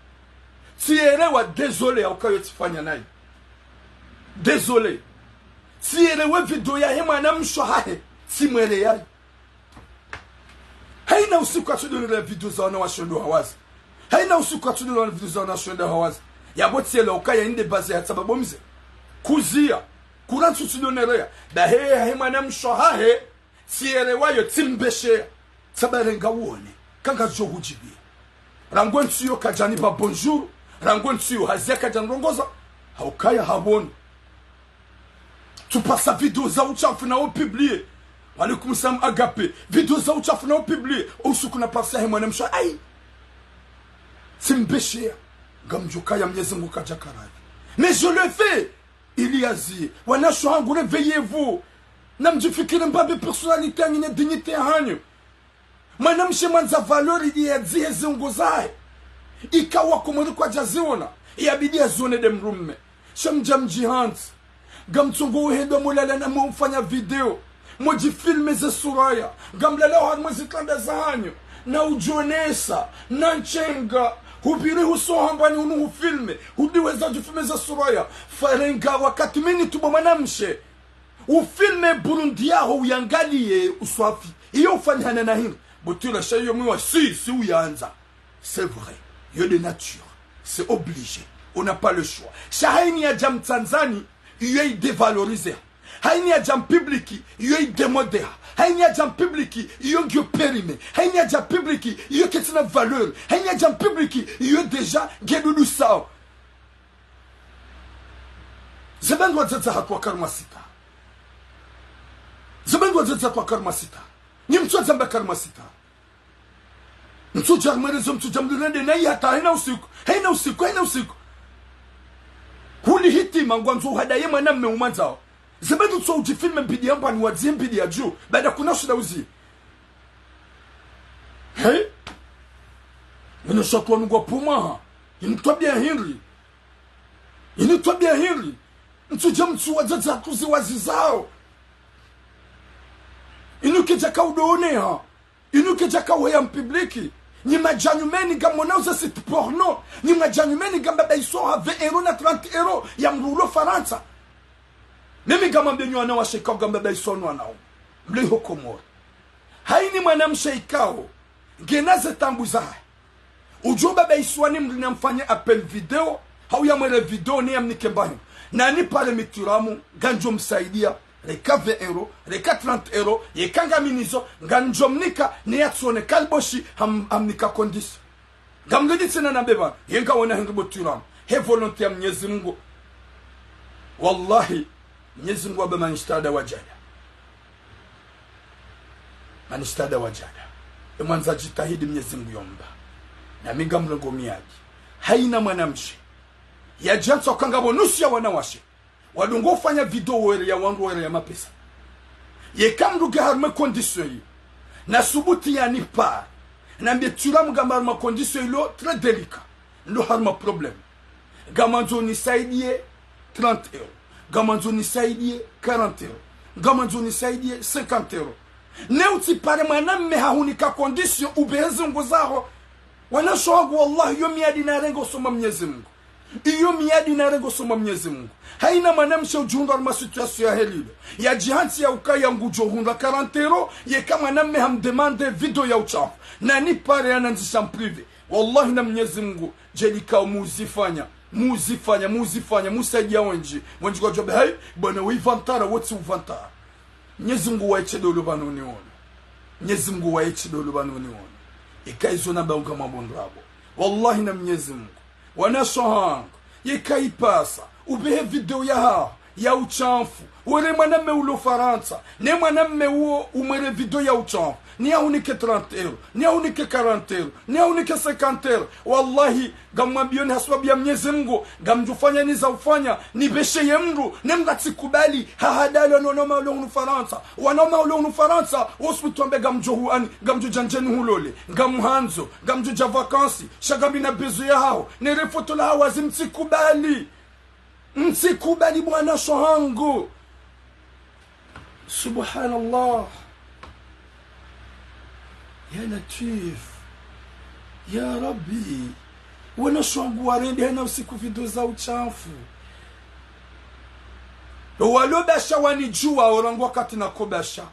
S1: tielewa désolé au kayo tifanya nayo désolé tielewa video ya hema na mshohahe simwele yayo haina usiku atudonera video za wanawashondo hawazi haina usiku atudonera video za wanawashondo hawazi yabotiela ukaya inde base ya sababu mze kuzia kurantu tudonera da hema na mshohahe tielewa yo timbeshe sabarenga wone kanga johujibia rangwentu yo kajani ba bonjour rangwentu yo hazia kajani rongoza haukaya haboni tupasa video za uchafu na publier Alaikum salam agape video za uchafu na publier usiku na pasa hema na msho ai timbeshe gamjuka ya Mwenyezi Mungu kajakarabi mais je le fais Iliazi wanasho hangu réveillez-vous na mjifikiri mbabe personnalité ngine dignité hanyu mwanamshe manza valori iyazie zunguzae ikawa kumuri kwa jaziona iyabidi azone de mrumme shamjam jihant gamtungu uhendo mulala na mufanya video moji filme za suraya gamlala wa mwezi kanda za hanyu na ujonesa na nchenga hubiri husohambani unu filme hudiweza jifilme za suraya farenga wakati mini tubo mwanamshe ufilme Burundi yaho uyangalie uswafi iyo ufanyana na hino butula shayo mwa si uyanza c'est vrai yo de nature c'est obligé on n'a pas le choix shahaini ya jam Tanzanie yo dévalorisé haini ya jam public yo démodé haini ya jam public yo ngyo périmé haini ya jam public yo ketina valeur haini ya jam public yo déjà gedulu sao zebengo tata hatwa karmasita zebengo tata karmasita ni mtu zamba karmasita mtu jarmerezo mtu jamdulende na yata haina usiku huli hitima ngwanzo hadaye mwanamme umanzao zebengo tso ujifilme mpidi yamba ni wadzie mpidi ya juu baada kuna shida uzi hey meno shakwa ngwa puma initwa bien Henry mtu jamtu wazaza kuzi wazizao inuke kaudoonea inuke kauhea mpubliki ni majanyumeni gamonauza site porno ni majanyumeni gamba baisoha 20 € na 30 € ya mrulo Faransa mimi gamba mbenyo wana washika gamba baisono wanao mle hokomora haini mwanamshe ikao genaze tambuza ujoba ba iswani mlina mfanya appel video hau ya mwele video ni amnike mbanyo na ni pale mituramu ganjo msaidia reka 20 euro reka 30 euro yekanga minizo ganjo mnika ni yatsone kalboshi amnika kondisi gamgedi tena na beba yenga wana hengibo turamu he volonté ya Mwenyezi Mungu wallahi Mwenyezi Mungu abe manistada wajada mwanza jitahidi Mwenyezi Mungu yomba na minga mlongo miaji haina mwanamshi ya jansa kangabo nusu ya wanawashe wadungo fanya video wele ya wandu wele ya mapesa ye kamruge harme kondisyon yi na subuti ya nipa na mbe turamu gama harma kondisyon yi lo tre delika ndo harma problem gamanzo nisaidie 30 euro gamanzo nisaidie 40 euro gamanzo nisaidie 50 euro neuti pare mwanamme hahunika kondisyon ubehezi nguzaho wanashoagu wallahi yo miadi na rengo soma Mwenyezi Mungu iyo miadi na rengo soma Mwenyezi Mungu haina mwanamshe ujunda ma situation ya helile ya jihansi ya ukaya ngujo hunda 40 euro ye kama mwanamme hamdemande video ya uchafu na ni pare ananzisha prive wallahi na Mwenyezi Mungu jelika muzifanya musaidia wenji kwa jobe hai bwana uivantara wote uvantara Mwenyezi Mungu waiche dolo banoniona Mwenyezi Mungu waiche dolo banoniona ikaizo na baunga mabondrabo wallahi na Mwenyezi Mungu wanashohanga yekaipasa ubehe video ya uchafu wale mwanamme ulo Faransa ne mwanamme uo umere video ya uchafu ni aunike 30 euro ni aunike 40 euro ni aunike 50 euro wallahi gamwambioni haswabi ya Mwenyezi Mungu gamjufanya niza ufanya ni beshe ye mru ne mgatsikubali hahadali wanoma ulo unu Faransa wanoma ulo unu Faransa hospitombe gamjohuani gamjojanjeni hulole gamuhanzo gamjoja vakansi shagabina bezu ya hao nere foto la hawazi mtsikubali bwana shohangu subhanallah ya latif ya rabbi wana shohangu warende hana usiku video za uchafu walobasha wanijua orangu wakati na kobasha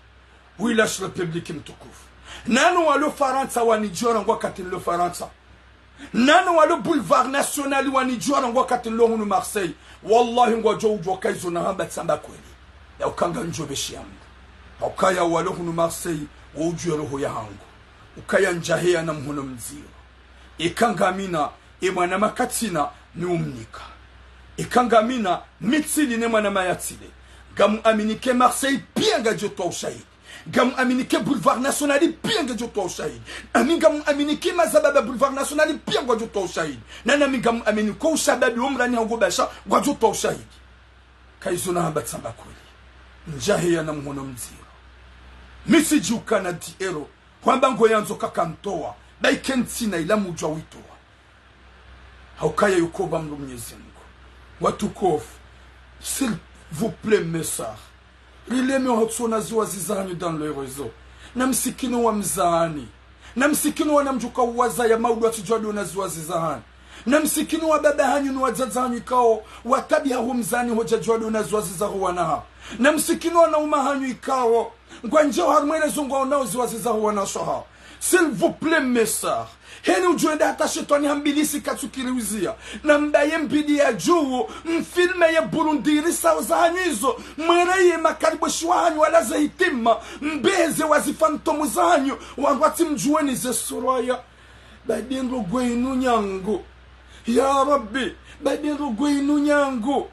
S1: wilash republiki mtukufu nanu walo Faransa wanijua orangu wakati nilo Faransa nanu walo boulevard national wanijua orangu wakati nilo hunu Marseille wallahi ngwajo ujwa kaizo na hamba tsamba kweli ya ukanga njobeshi yangu ukaya walo hunu Marseille ujwe roho ya hangu ukaya njahea na mhono mzio ikangamina imwana makatina ni umnika ikangamina mitsili ne mwana mayatsile gamu aminike Marseille pianga joto ushahidi gamu aminike boulevard national pianga joto ushahidi gamu aminike mazababa boulevard national pianga joto ushahidi nana gamu aminiko ushababi umrani hango basha joto ushahidi kaizona hamba tsamba kweli njahea na mhono mzio message ukana diero kwamba ngo yanzo kakantoa baikentina ila mujwa witoa haukaya yukoba mlu Mwenyezi Mungu watukofu s'il vous plaît message rileme hotsona ziwa zizanyu dans le réseau na msikino wa mzaani na msikino wa namjuka uwaza ya maudu atijwadi unaziwa zizahani na msikino wa baba hanyu ni wadzadzanyu ikao watabi hahu mzani hoja jwadi unaziwa zizahu wanaha na msikino na umahanyu ikao ngwanjeo harmwele zungwa unaziwa zizahu wanashoha s'il vous plaît message heni ujuende hata shetani hambilisi katsukiriwizia na mbaye mbidi ya juu mfilme ye burundiri sao za hanyizo mwereye makaribo shiwahanyu wala za hitima mbeze wazifantomu za hanyu wangwati mjuweni ze suraya badinro gweinu nyangu ya rabbi badinro gweinu nyangu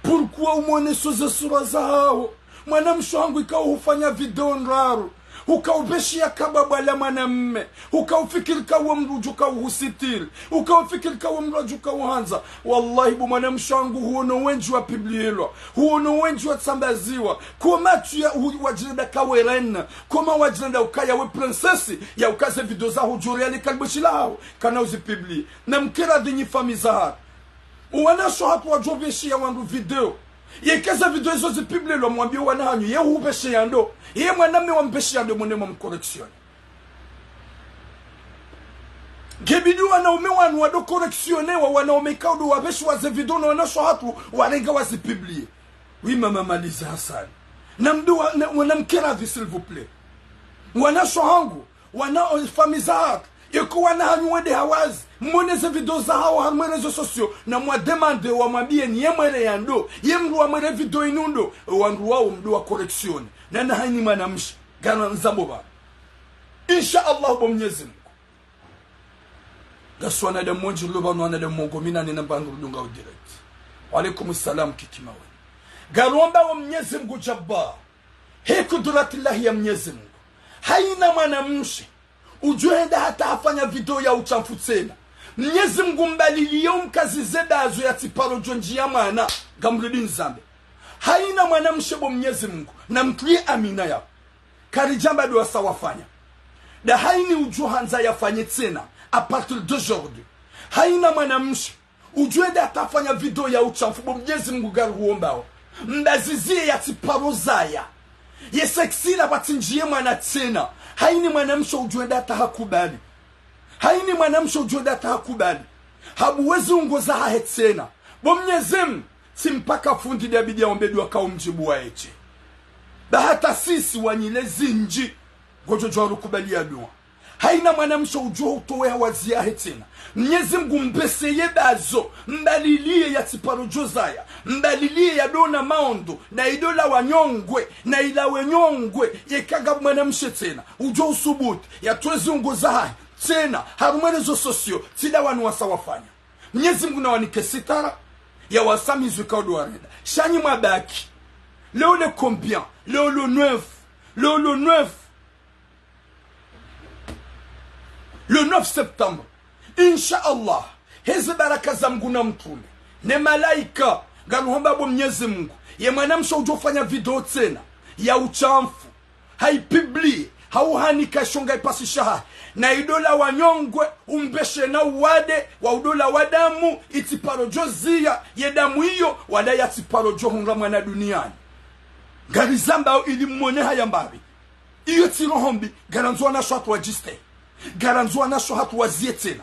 S1: pourquoi umone so ze sura za hao mwana mshangu ikao hufanya video nraru ukaubeshia kababa la mwanamme ukaufikiri kawa mrujuka uhusitiri ukaufikiri kawa mrujuka uhanza wallahi bu mwanamshangu huono wenji wa piblielwa huono wenji wa tsambaziwa koma tu ya wajirida kawerena koma wajirida ukaya we princesi ya ukaze video za hujuri ya likalboshila hao kana uzipibli na mkera dhinyi famizahar uwanasho hapo wajobeshia wandu video yekeza video hizo zipible lo mwambie wanahanyu ye hubeshe yando ye mwanamme wambeshe yando mwenemo mkoreksyon gebidi wanaume wanu wado koreksionewa wanaume kaudu wabeshi waze video na wanasho hatu warenga wazipiblie oui mama Maliza Hassan namdu wanamkeravi s'il vous plaît wana shohangu wana famiza iko wana hanyuende hawazi mmoneze video za hao harmonizo sosio na mwa demande wa mabie ni yemwele yando yemru wa mwele video inundo wandu wao mdu wa correction na haini manamshi gana nzambo ba insha Allah bo Mwenyezi Mungu gaswana da monji loba no na da mongo mina ni nambandu dunga direct wa alaikum salam kikimawe garomba wa Mwenyezi Mungu jabba he kudratillahi ya Mwenyezi Mungu haina manamshi ujuenda hata afanya video ya uchafu tena Mwenyezi Mungu mbalilio mkazi zedazo ya tiparo jonji ya mana gamrudi nzambe haina mwanamshe bo Mwenyezi Mungu na mtuye amina ya karijamba do sawafanya da haini ujuhanza yafanye tena a partir d'aujourd'hui haina mwanamshe ujuenda hata afanya video ya uchafu bo Mwenyezi Mungu garuombao mbazizie ya tiparo zaya yeseksina batinjie mwana tena haini mwanamsho ujuenda hata hakubali haini mwanamsho ujuenda hata hakubali habuwezi ungoza hahe tena bo Mwenyezi Mungu simpaka fundi dabidi ya ombedu wakao mjibu wa eche bahata sisi wanyilezi nji gojo jwaru kubali ya dua haina mwanamsho ujua utowe hawazi ya tena Mwenyezi Mungu mbeseye bazo mbalilie ya tiparo jozaya mbalilie ya dona maondo na idola wanyongwe na ilawe nyongwe yekaga mwanamshe tena ujua usubuti ya tuwezi ungoza hahe tena harumwenezo sosio tida wanu wasawafanya Mwenyezi Mungu na wanike sitara ya wasami zukaudu warenda shani mabaki leo le combien leo le 9 leo le 9 le 9 septembre inshallah hizi baraka za Mungu na mtume ne malaika galuhomba bo Mwenyezi Mungu ye mwanamsho ujofanya video tena ya uchamfu haipibli hauhanika shonga ipasisha na idola wanyongwe umbeshe na uwade wa udola wadamu itiparo jozia ye damu hiyo wada ya tiparo johunga mwana duniani garizamba ili mwone haya mbabi iyo tirohombi garanzwa na shatu wa jiste garanzwa na shatu wa zietena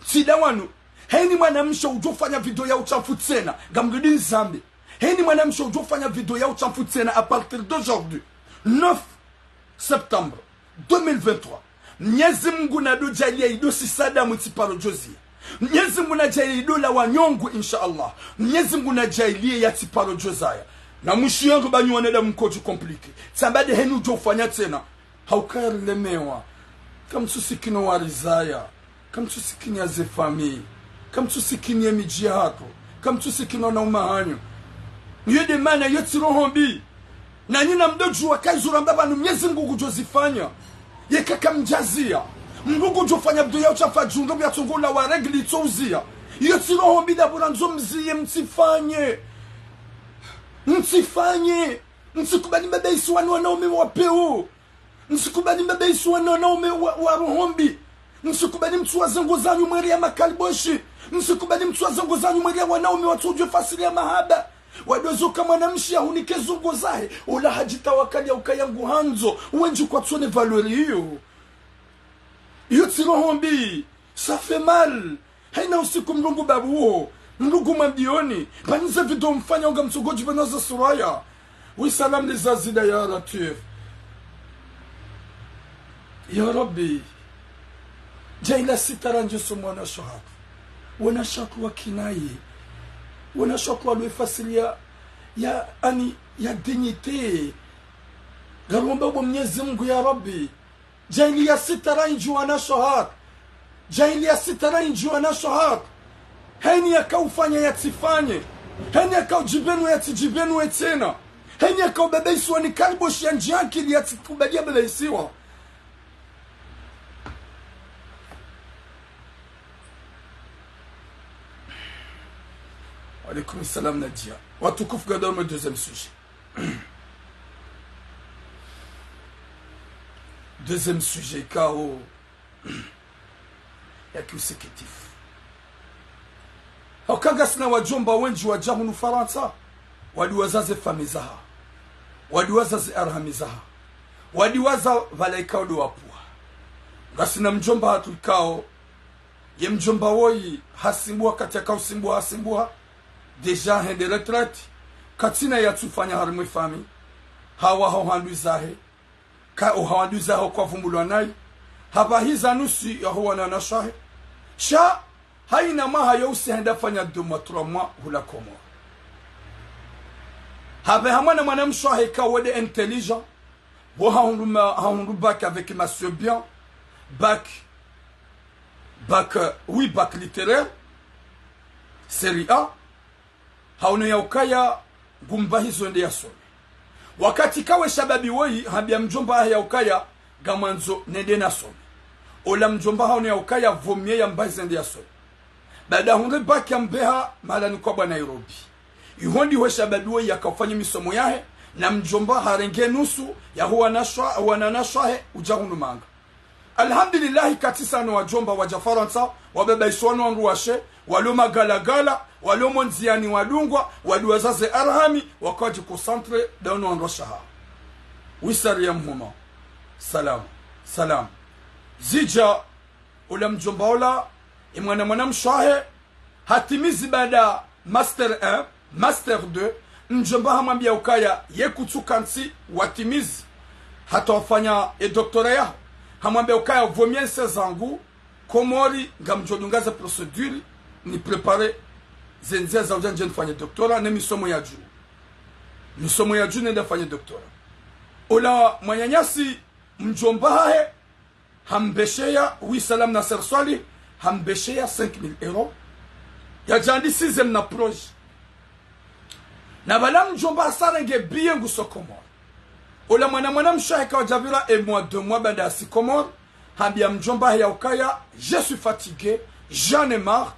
S1: sida wanu heni mwanamsho ujofanya video ya uchafu tena gamrudi nzambi heni mwanamsho ujofanya video ya uchafu tena a partir d'aujourd'hui 9 septembre 2023 Mwenyezi Mungu na dojalia idosi sada mtiparo jozia Mwenyezi Mungu na jalia idola wanyongu inshallah Mwenyezi Mungu na jalia ya tiparo jozaya na mwishi yangu banyu waneda mkoju komplike sabade henu ujofanya tena haukari lemewa kamtusikino warizaya kamtusikini ya zefami kamtusikini ya mijihato kamtusikino na umahanyo yede mana yoti rohombi na nina mdoju wakazura mbaba nu Mwenyezi Mungu kujozifanya yekaka mjazia Mungu kujofanya bdo ya uchafa jungo ya tungola wa regli touzia yoti rohombi da buranzo mziye mtifanye msikubali mbaba isu wanaume wapeo msikubali mbaba isu wanaume wa rohombi msikubali mtu wa zango zanyu mweri ya makalboshi msikubali mtu wa zango zanyu mweri ya wanaume watu ujue fasili ya mahaba wadozo kama namshi ya hunike zungo zahe ula hajitawakali ya ukayangu hanzo uwenji kwa tuone valori hiyo tirohombi safe mal haina usiku mlungu babuo mlungu mamdioni panize video mfanya unga mtugoji benoza suraya wisalam lizazida ya latif ya rabbi jaila sitaranjo sumwana shohat wana shatu wa kinaye wana shatu wa luifasilia ya ani ya dignite garomba ubo Mwenyezi Mungu ya rabbi jaili ya sitaranjo wana shohat jaili ya sitaranjo wana shohat heni ya kaufanya ya tifanye heni ya kaujibenu ya tijibenu ya tena heni ya kaubebeisu wani kalboshi ya njianki ya tikubalia beleisiwa alaikum salam Nadia watukufu gadao me deuxième sujet deuxième sujet kao ya kiusekitifu haukagasina wajomba wenji wajahunu Faransa wadiwazaze famizaha wadiwazaze arhamizaha wadiwaza valaikaudo wapua gasina mjomba hatuikao ye mjomba woi hasimbua kati ya kausimbua hasimbua deja hende retraite katina ya tufanya harimwe fami hawa hauhandu zahe ka uhawanduza ho kwa vumbulwa nai hapa hiza nusi ya huwa na nashahe sha haina maha yausi henda fanya 2 mois 3 mois hula Komoro habe hamana mwana mshahe ka wede intelligent bo haundu bac avec monsieur bien bac oui bac littéraire série A hauna ya ukaya gumba hizo ndi yasome wakati kawe shababi woi habia mjomba ya ukaya gamanzo nende nasome ola mjomba hauna ya ukaya vomie ya mbazi ndi yasome baada hunde baki ya mbeha malani kwa Nairobi yuhondi we shababi woi yakafanya misomo yahe na mjomba harenge nusu ya huwa nanashwahe ujahunu manga alhamdulillah katisa no wajomba waja Faransa wabeba iswano nruwashe waloma galagala waloma nziani wadungwa waduwazaze arhami wakaji concentre dans un rochaha wisariya mhuma salam zija ula mjomba ola mwana mshahe hatimizi baada master 1 master 2 mjomba hamambia ukaya yekutukansi watimizi hata wafanya doktora yao hamwambia ukaya vomien sezangu Komori ngamjodungaza procedure ni prepare zenzia za ujanje nifanye doktora na misomo ya juu nenda fanye doktora ola mwanyanyasi mjomba hae hambeshea salam na serswali hambeshea 5000 euros ya jandi 6e na proje na bala mjomba sarenge bien guso Komoro ola mwana mshahe kwa javira et moi 2 mois bada si Komoro hambia mjomba ya ukaya je suis fatigué j'en ai marre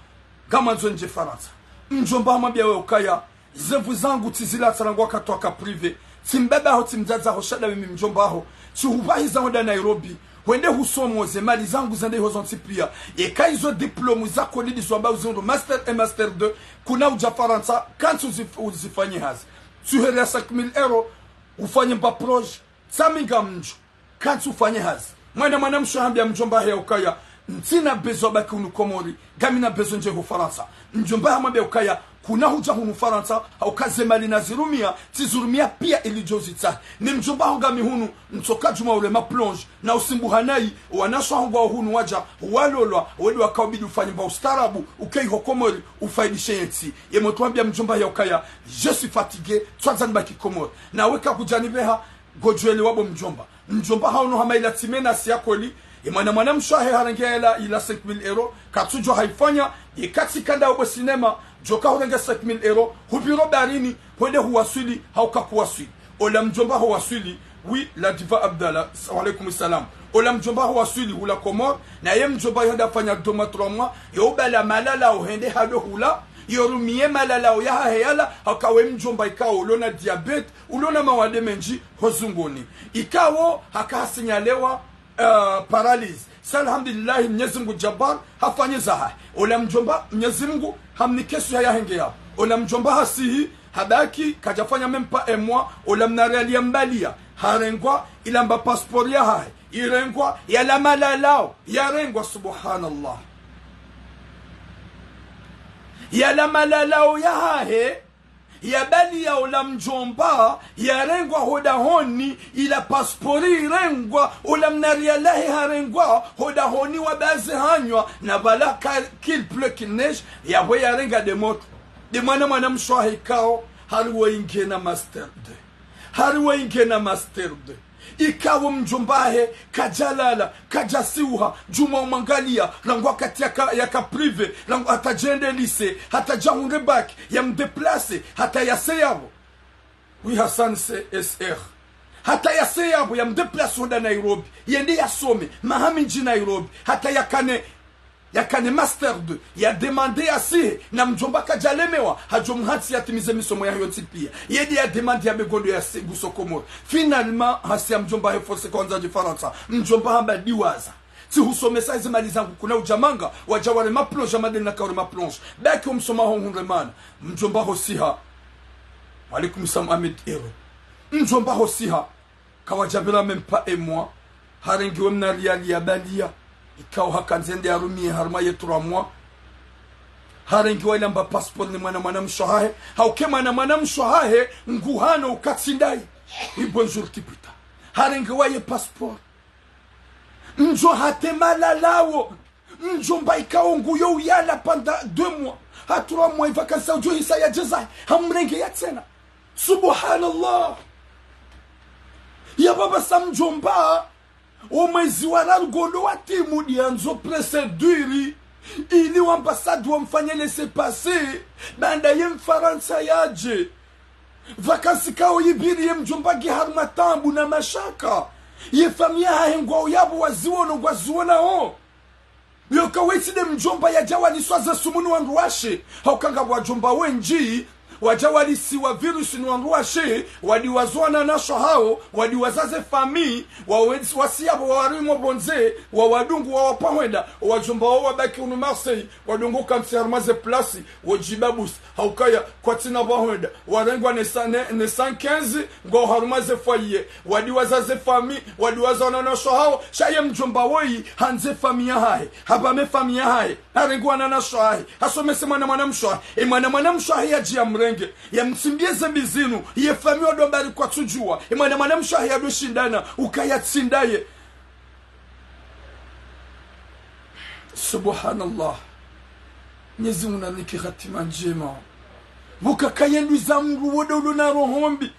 S1: gamanzo nje Faransa mjomba hamambia we ukaya zevu zangu tizila tarangwa katoka privé timbeba ho timzaza ho shada mimi mjomba ho chuhubahi zangu da Nairobi wende husomo ze mali zangu zende ho zontipia e kaizo diplôme zako lidi swamba uzondo master et master 2 kuna uja Faransa quand uzifanye hazi tuhere 5000 euros ufanye mba proje saminga mjo quand ufanye hazi mwana mshahambia mjomba ya ukaya ntina bezo baki unu Komori gamina bezo nje ho Faransa mjomba hamambia ukaya kuna huja hunu Faransa haukaze mali na tizurumia pia ilijozita ni mjomba hongami hunu mtoka juma ule maplonge na usimbu hanai wanaswa hongwa hunu waja walolwa wadi wakaubidi ufanye mba ustarabu ukei ho Komori ufaidishe yeti yemotuambia mjomba ya ukaya je suis fatigué tuanza nibaki Komori na weka kujanibeha gojwele wabo mjomba hauno hamaila timena siyakoli mwana mshahe harengea ila 5000 euros katujo haifanya ikati kanda obo sinema joka hurenga 5000 euros hubiro barini wende huwasili hauka kuwasili ola mjomba huwasili la diva Abdallah alaykum salam ola mjomba huwasili hula Komoro na ye mjomba yonda fanya 2 mois 3 mois yobala malala uhende hado hula yorumie malala ya heyala hakawe mjomba ikao ulona diabete ulona mawade menji hozungoni ikawo hakasinyalewa paralyze alhamdulillah Mwenyezi Mungu Jabbar hafanye zaha ola mjomba Mwenyezi Mungu hamnikesu ya henge hapo ola mjomba hasihi habaki kajafanya mempa emwa ola mnarealia mbalia harengwa ilamba passport ya hai irengwa ya la malalao yarengwa subhanallah ya la malalao ya hae ya bali ya ola mjomba ya rengwa hoda honi ila paspori rengwa ola mnaria lahi harengwa hoda honi wa bazi hanywa na bala kil ple kil neige ya we ya renga de moto de mwana mshwahi kao haruwa inge na master 2 ikawo mjombahe kajalala kajasiuha juma umangalia langwa kati yaka prive langwa hata jende lise hata jahunge bak ya mdeplace hata yaseyabo Hassan CSR hata yaseyabo ya mdeplace honda Nairobi yende yasome mahami nji Nairobi hata yakane master 2 ya demande asi na mjomba kajalemewa hajomhati yatimize misomo ya yoti pia yedi ya demande ya begondo ya guso Komoro finalement hasi ya mjomba heforse kwanza di Faransa mjomba hamba diwaza ti husomesa hizi mali zangu kuna ujamanga wajawale maplonge madeni na kaure maplonge baki umsoma hongremana mjomba hosiha walikum salam Ahmed Ero mjomba hosiha kawajabira mempa emwa harengiwe mnariali ya balia ikao hakanzende ya rumie harma yetu 3 mois harengi wa ilamba passport ni mwana mshahahe hauke mwana mshahahe nguhano ukatsindai bonjour tipita harenga waye passport njo hatemala lao njo mbaika ongu yo yala pendant 2 mois à 3 mois vacances audio hisa ya jeza hamrenge ya tena subhanallah ya baba samjomba o mwezi wa largolo wa timu dianzo procedure ili wambasadi wamfanye laisser passer banda yem Faransa yaje vakansi kao yibiri mjomba giharma tambu na mashaka ye famia haengwa yabo waziwono gwaziwona ho yoka wetide mjomba ya jawali swaza sumunu wanruashe haukanga wajomba wenji wajawali siwa virusi ni wanruashe wadi wazwana nasho hao wadi wazaze fami wasiabo wawarimo bonze wawadungu wawapahwenda wajomba wabaki unu Marseille wadungu kamsi harmaze plasi wajibabus haukaya kwa tina wahwenda warengwa ne 115 ngo harmaze foyer wadi wazaze fami wadi wazwana nasho hao shaye mjomba woi hanze fami ya hae habame fami ya hae harengwa na nasho hae hasomese mwana msho hae mwana msho hae ya jia ya msimbieze bizinu ye fami wadombari kwa tujua mwana mshahi ya doshindana ukayatsindaye subhanallah Mwenyezi Mungu aniki hatima njema ukakayenduza mru wodolo na rohombi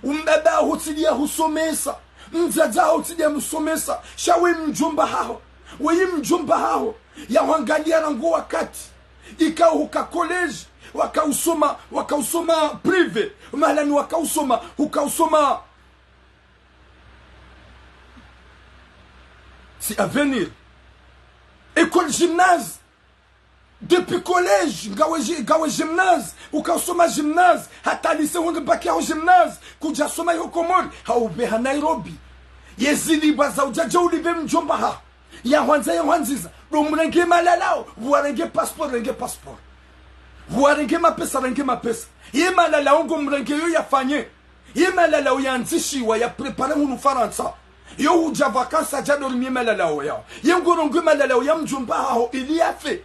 S1: umbaba hotidia husomesa mzaza hotidia musomesa shawe mjomba hao wewe mjomba hao ya wangalia rango wakati ikao huka college wakausoma privé malani wakausoma si avenir école gymnase depuis collège gawe gymnase ukausoma gymnase hata lycée wonge baki au gymnase kuja soma yokomori haubeha Nairobi yezili baza ujaje ulibe mjomba ha ya wanziza domrenge malalao vuarenge passeport renge passeport vuarenge mapesa renge mapesa ye malalao ngomrenge yo yafanye ye malalao yanzishiwa ya prepare hunu Faransa yo uja vacances aja dormir malalao ya ye ngorongo malalao ya mjomba hao ili afe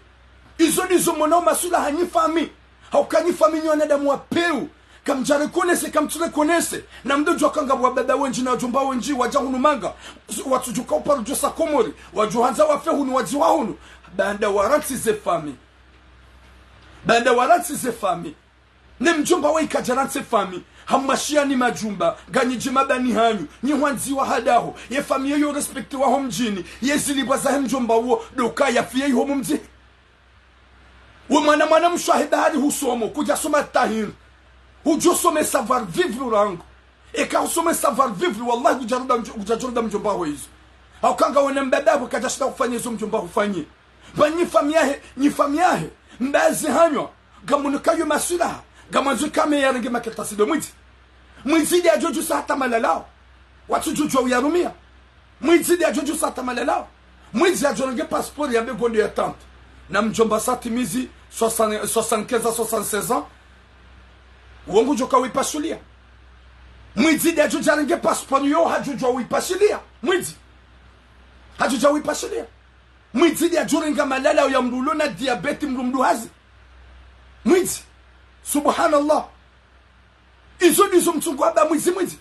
S1: izo mona masula hani fami haukani fami nyona damu wa peu kamjare konese kamtule konese na mdojo kanga wa baba wenji na jomba wenji waja hunu manga watujuka uparu josa komori wajuhanza wafe hunu wajiwa hunu banda waranti ze fami ne mjomba wa ikajaranti fami hamashia ni majumba ganyijima bani hanyu nyihwanzi wa hadaho ye fami yo respecte wa homjini ye zilibaza mjomba wo doka ya fiye ho mumzi mwana mshahida hadi husomo kuja soma tahir hujo some savoir vivre rango eka usome savoir vivre wallahi kujaruda mjomba ho hizo au kanga wena mbaba wakajashita kufanya hizo mjomba ufanye banyi famiahe mbazi hanyo gamunukayo masula gamanzu kame yaringe maketasi do mwiti ya joju sata malalao watu joju uyarumia mwiti ya joju sata malalao mwiti ya joju passport ya begondo ya tante na mjomba sati mizi 75 76 ans wongu joka wipashulia mwiti ya joju yaringe passport yo hajuja wipashulia mwiti hajuja wipashulia mwiti ya joju malala ya mrulo na diabeti mrumduhazi mwiti subhanallah izo mtungu aba mwiti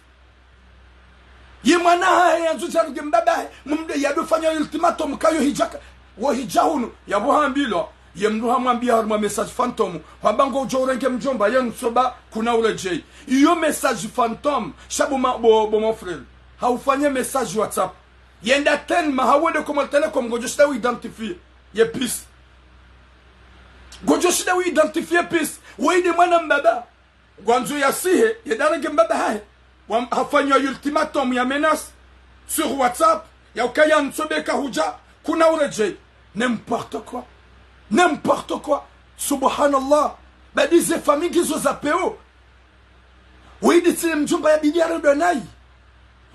S1: ye mwana haya nzujarige mbaba mumde yadofanya ultimatum kayo hijaka wo hijahunu yabuhambilo ye mruha mwambia haruma message phantom wabango jorenge mjomba yensoba kuna ureje iyo message phantom shabu bo mon frère haufanye message WhatsApp yenda tenma hawende comme telecom gojoshida wi identifier ye pis gojoshida wi identifier pis weide mwana mbaba gwanzo yasihe yedarenge mbaba hae hafanywa ultimatum ya menace sur WhatsApp ya ukaya nsobeka huja kuna ureje n'importe quoi subhanallah badize famille gizo za peo weide tile mjomba ya bidiara donai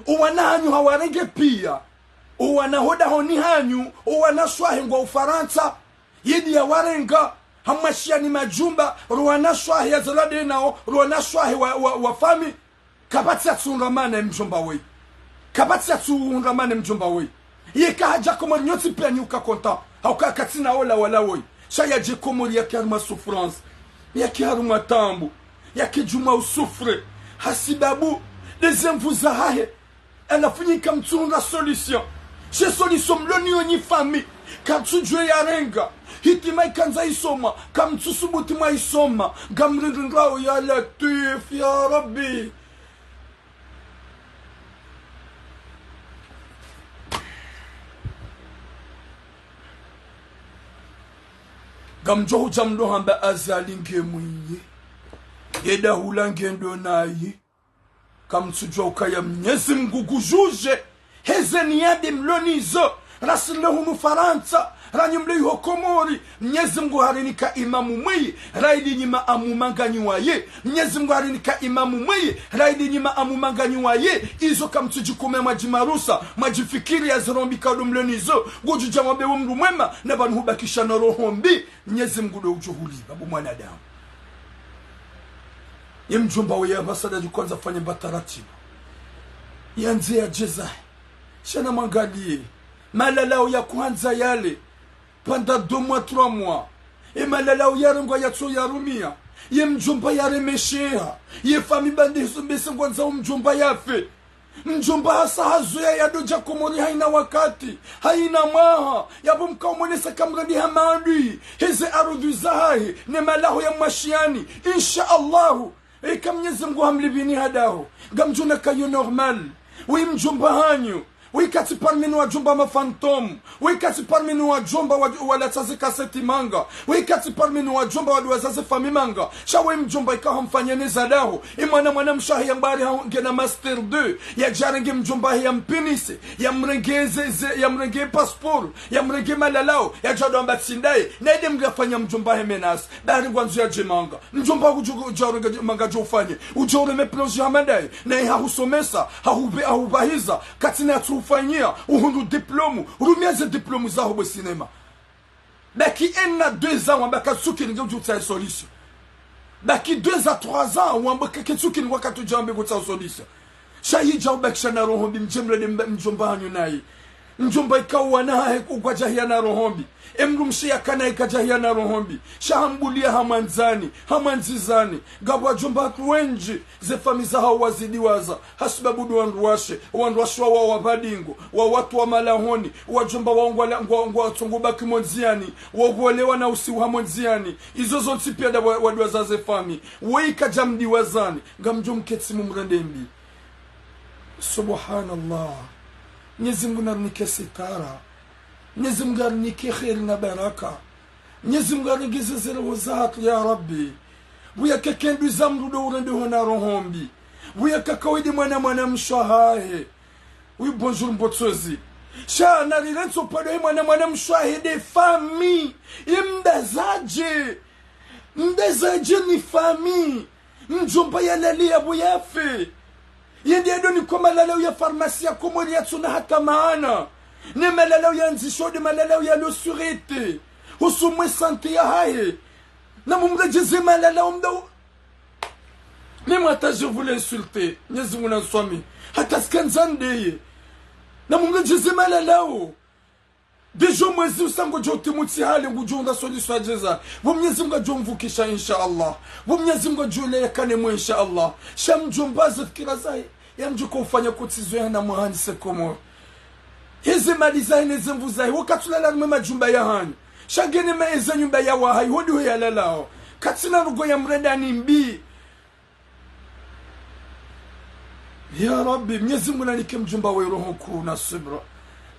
S1: uwana hanyu hawarenge pia uwana hoda honi hanyu uwana swahe ngwa Ufaransa yedi ya warenga hamashia ni majumba ruwana swahe ya zalade nao ruwana swahe wa fami kabati ya tsungamane mjomba wei yeka haja komori nyoti pia nyuka konta hauka katina ola wala wei shaya je komori ya kiaruma souffrance ya kiaruma tambu ya kijuma usufre hasibabu dezemvu zahahe elle a fini comme tout la solution. Chez solution l'onion ni famille. Quand tu joues ya renga, hitima ikanza isoma, comme tu subutima isoma, gamrindra ya latif ya Rabbi. Gamjo jamlo hamba azalinge mwiye. Yeda hulangendo naye. Kam tujua ukaya Mwenyezi Mungu kujuje. Heze niyade mlonizo. Rasile hunu Faransa. Ranyumle yuho Komori. Mwenyezi Mungu harinika imamu mwiye. Raidi nyima amumanganyi waye. Mwenyezi Mungu harinika imamu mwiye. Raidi nyima amumanganyi waye. Izo kam tujikume majimarusa. Majifikiri ya zirombi kaudu mlonizo. Guju jamabe umru mwema. Nebanu hubakisha na rohombi. Mwenyezi Mungu do ujuhuli. Babu mwanadamu. Ye mjomba wa ambasada du kwanza fanya bataratibu. Yanze ya jeza. Shana mangalie. Malalao ya kwanza yale. Pendant 2 mois, 3 mois. E malalao ya rengo ya tso ya rumia. Ye mjomba ya remeshea. Ye fami bande sumbese kwanza mjomba ya fe. Mjomba hasa hazuya ya doja Komori haina wakati. Haina maha. Yabu mkaumwenesa kamradi hamandui. Heze arudhu zahahi. Ne malaho ya mashiani. Insha Allahu. E kam Mwenyezi Mungu hamlibini hadaho. Gamjuna kayo normal. Wi mjomba hanyu. Wi kati parmi nu wajomba mafantom. Wi kati parmi nu wajomba walataze kaseti manga. Wi kati parmi nu wajomba waduwazaze fami manga. Shawe mjomba ikaha mfanyene zadaho. Mwana mshahi ya mbari ngena master 2. Ya jarenge mjomba ya mpinise. Ya mrenge passport. Ya mrenge malalao. Ya jado ambatsindaye. Na ide mgafanya mjomba menas. Bari gwanzu ya jemanga. Mjomba ujaro manga jofanye. Ujaro meploji hamadaye. Na iha husomesa. Hahubahiza. Katina fanyia uhundu diplomu rumiaze diplomu za hobo cinema baki enna 2 ans wambaka suki ngo jutsa solution baki 2 à 3 ans wambaka ketsuki ngo katujambe gutsa solution shayi jawbak shana rohombi mjemle de mjomba hanyu nayi mjomba ikawa na ukajahia na rohombi emrumshia kana ikajahia na rohombi shahambulia hamanzizani gabwa jomba wenji ze famiza hao wazidiwaza hasibabudu wanruashe wa wabadingo wa watu wa malahoni wajomba waongwa tsongoba kimonziani wagolewa na usiwa monziani izo zonti pia da wadwaza ze fami weika jamdi wazani gamjomketsi mumrendembi subhanallah. Mwenyezi Mungu ananike sitara. Mwenyezi Mungu ananike khair na baraka. Mwenyezi Mungu anigeze zero zatu ya Rabbi. Buya kekendu zamru do urende hona rohombi. Buya kakawidi mwana mshahahe. Oui bonjour mbotsozi. Sha na rilenso pado mwana mshahahe de famille. Mbezaje ni famille. Mjomba ya lali ya buyafe. Yendi adoni kwa malalao ya farmasia Komori ya tsuna hata maana. Ne malalao ya nzishode malalao ya losurete. Husumwe sante ya hae. Na mumrejeze malalao mdao. Même hata je voulais insulter. Nyezi muna swami. Hata skanzande. Na mumrejeze malalao. Dejo mwezi usango jote mutsi hali ngujonda solution jeza. Mwenyezi Mungu ajomvukisha inshallah. Mwenyezi Mungu ajule yakane mwe inshallah. Shamjombaza fikira zai. Yamjuko ufanya kutizwe na muhani se Komori. Hizi mali zai neze mvuzai. Wakatulala mwema jumba ya hani. Shangene maeza nyumba ya wahai. Hodi huya lalao. Katina rugo ya mrenda ni mbi. Ya Rabbi. Mwenyezi Mungu nalike mjumba wa roho kuu na subra.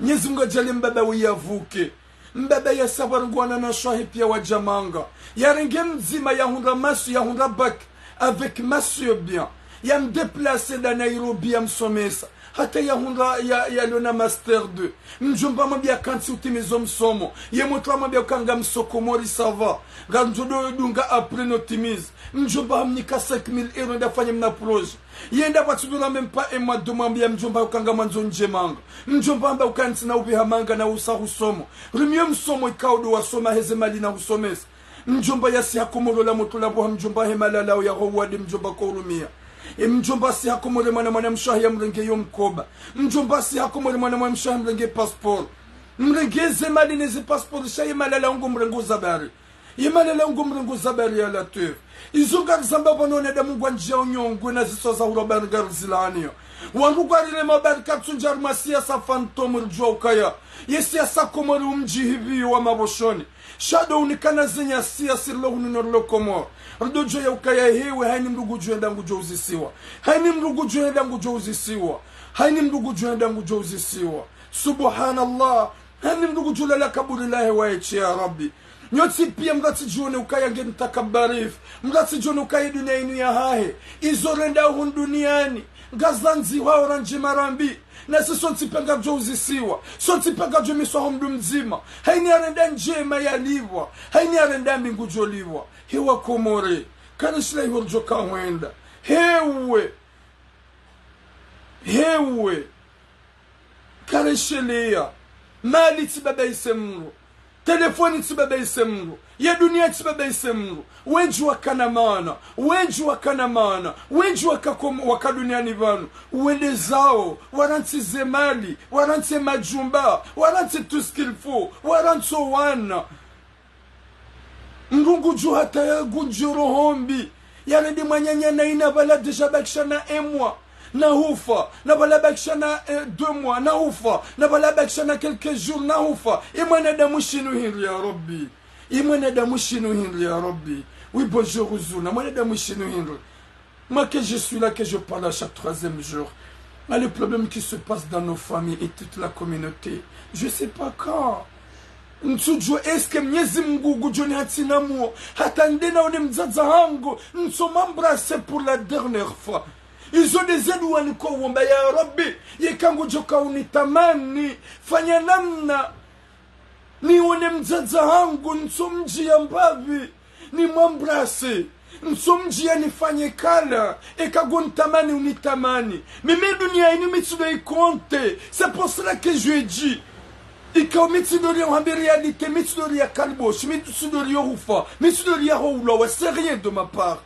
S1: Mwenyezi Mungu ajali mbaba wiyavuke. Mbaba ya sabarungwana na shahi pia wa jamanga. Ya renge mzima ya hundra masu ya hundra bak. Avec masu bien. Ya mdeplase da Nairobi ya msomesa. Hata ya hundra ya lona master 2. Mjomba mabia kanti utimizo msomo. Ye mutwa mabia ukanga msokomori sava. Ganjodo dunga apren optimize. Mjomba hamnika 5,000 € dafanya mna proje. Yenda batudura mempa emwa domambia mjomba ukanga manzo njemanga. Mjomba mba ukanti na ubi hamanga na usa husomo. Rumio msomo ikaudu wasoma heze mali na husomesa. Mjomba yasi hakomoro la mutulabu ha mjomba hemalala ya howadi mjomba korumia. Mjomba si hakomore mwana mshahi ya mrenge yo mkoba. Mjomba si hakomore mwana mshahi mrenge passport. Mrenge ze mali neze passport shahi malala ungo mrengo zabari. Imanele ngumrungu zabari ya latif. Izungar zamba banone da mungu anjia unyongu na zisoza uroban garzilani. Wangugari le mabari katsunjar masia sa fantomu rjokaya. Yesia sa komori umji hivi wa maboshoni. Shado unikana zenya siya sirlo hununurlo komor. Rdojo ya ukaya hewe haini mrugu juenda ngujo uzisiwa. Haini mrugu juenda ngujo uzisiwa. Haini mrugu juenda ngujo uzisiwa. Subhanallah. Haini mrugu julala kaburi lahe wa eche ya Rabbi. Nyoti pia mrati jone ukaya ngeni takabarif. Mrati jone ukaya dunia inu ya hahe. Izorenda hun duniani. Gazanzi wa oranji marambi. Nasi sonti penga jo uzisiwa. Sonti penga jo miswa homdu mzima. Haini arenda njema ya livwa. Haini arenda mingu jo livwa. Hewa komore. Kanishla hurjo kawenda. Hewe. Kareshelea. Mali tibaba isemuru. Telefoni tibaba isemuru. Ya dunia tibaba isemuru. Wenji wakanamana. Wenji wakaduniani vanu. Uende zao. Waranti zemali. Waranti majumba. Waranti tout ce qu'il faut. Waranti wana. Mrungu juhata ya gunjuro hombi. Yale di manyanya na ina vala deja bakshana emwa. Na hufa, na bala bakshana 2 mois, na hufa, na bala bakshana quelques jours, na hufa. Imana da mushinu hinri ya Rabbi. Oui, bonjour Ouzuna, moi da mushinu hinri. Moi que je suis là, que je parle à chaque 3e jour. Mais le problème qui se passe dans nos familles et toute la communauté, je sais pas quand. Nsujo eske mnyezi Mungu gujoni hatinamu. Hatandena one mzaza hangu. Nsomambrase pour la dernière fois. Izo dezedu waniko womba ya Rabbi. Yekangu joka unitamani. Fanya namna. Ni one mzaza hangu. Nsomji ya mbavi. Ni mambrase. Nsomji ya nifanye kala. Ekago nitamani unitamani. Mime dunia ini mitsudo ikonte. C'est pour cela que je dis. Ikaw mitsidori en réalité, mitsidori ya kalbosh, mitsidori ya hufa, mitsidori ya houlawa, c'est rien de ma part.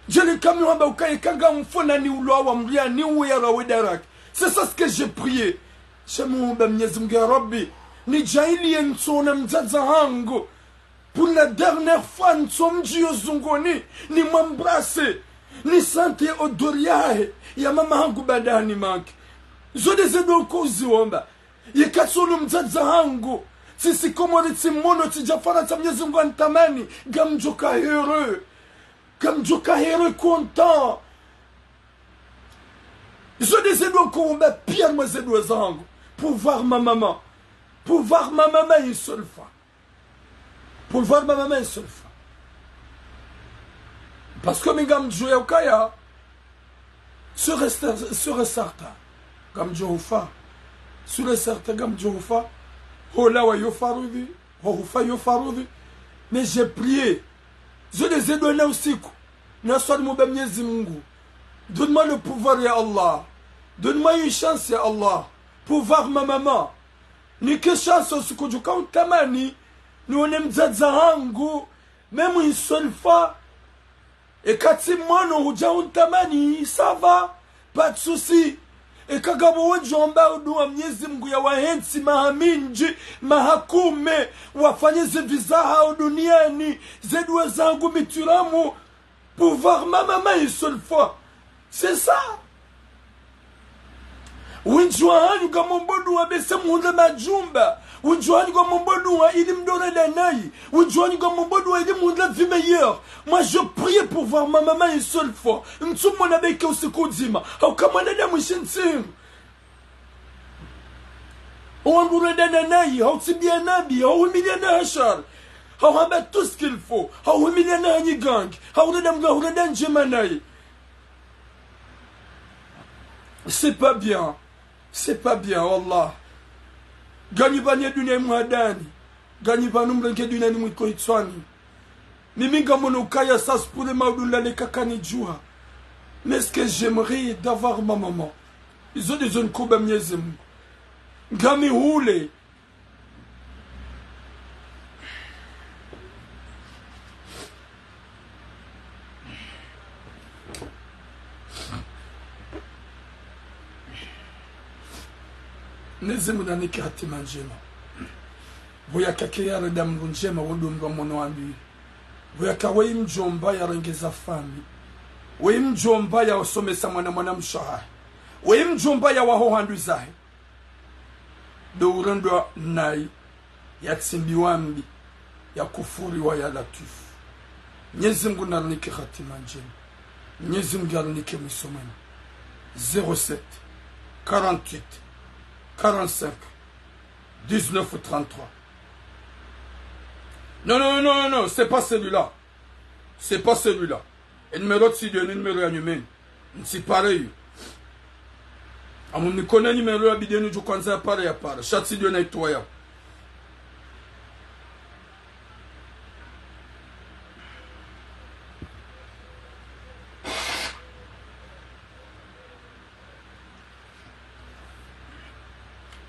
S1: Je le camion ba ukaye kanga mfona ni ulawa mria ni uwera wedarak. C'est ça ce que j'ai prié. Shamu ba Mwenyezi Mungu ya Rabbi, ni jailie nsona mzaza hangu. Pour la dernière fois nsomji yozungoni, ni mambrase, ni sante odoriahe, ya mama hangu badani manki. Zode zedo kozi womba. Yekasulu mzaza hangu. Sisi komori timono tijafara ta Mwenyezi Mungu anitamani. Gamjoka heureux. Content. Je disais donc qu'on va pire moi ces 2 ans. Pour voir ma maman. Une seule fois. Parce que mes gammes jouent au kaya. Sur certain. Gammes jouent au fa. Sur les certains gammes Jofa, Hola yo faruvi, Hofa yo faruvi. Mais j'ai prié. Je les ai donné aussi. Donne-moi le pouvoir, ya Allah. Donne-moi une chance, ya Allah. Pour voir ma maman. Ni que chance aussi que du compte tamani. Nous on aime Zazahangu. Même une seule fois. Et quand c'est moi, nous on tamani. Ça va. Pas de souci. E kagabo wajomba uduwa Mwenyezi Mungu ya wahensi mahaminji mahakume wafanye zivizaha duniani zedua zangu mituramu pouvoir ma maman une seule fois. C'est ça. Winjuahani kwa mombodu wa bese muhunda majumba. Winjuahani kwa mombodu wa ili mdore danai. Winjuahani kwa mombodu wa ili muhunda vie meilleur. Moi je prie pour voir ma maman une seule fois. Mtumo na beke usiku zima. Au kama nada mwishinsim. Ouangure danai. Au tibia nabi. Au humiliana hachar. Au hamba tout ce qu'il faut. Au humiliana hanyigang. Au redamga ou redan jemanai. C'est pas bien. C'est pas bien, wallah. Gani banya dunia muadani. Gani banumrenke dunia ni mwiko itswani. Miminga mono kaya sas pule maudula le kakani jua. Mais ce que j'aimerais d'avoir ma maman. Ils ont des zones koba Mwenyezi Mungu. Gami hule. Nezemu na niki hatima njema. Voyakake ya redam runjema wodomba mwana wambi. Voyaka wei mjomba ya rengeza fami. Wei mjomba ya wasomesa mwana mshaha. Wei mjomba ya wahohandu zahe. Do urendwa nai ya tsimbiwambi ya kufuri wa ya latifu. Mwenyezi Mungu narnike khatima njema. Mwenyezi Mungu narnike misomani. 07 48 45 19 33. Non, c'est pas celui-là. C'est pas celui-là. Le numéro de studio, le numéro annuel. C'est pareil. À mon connaît numéro habité nous quand ça pareil à part. Chaque studio nettoyant.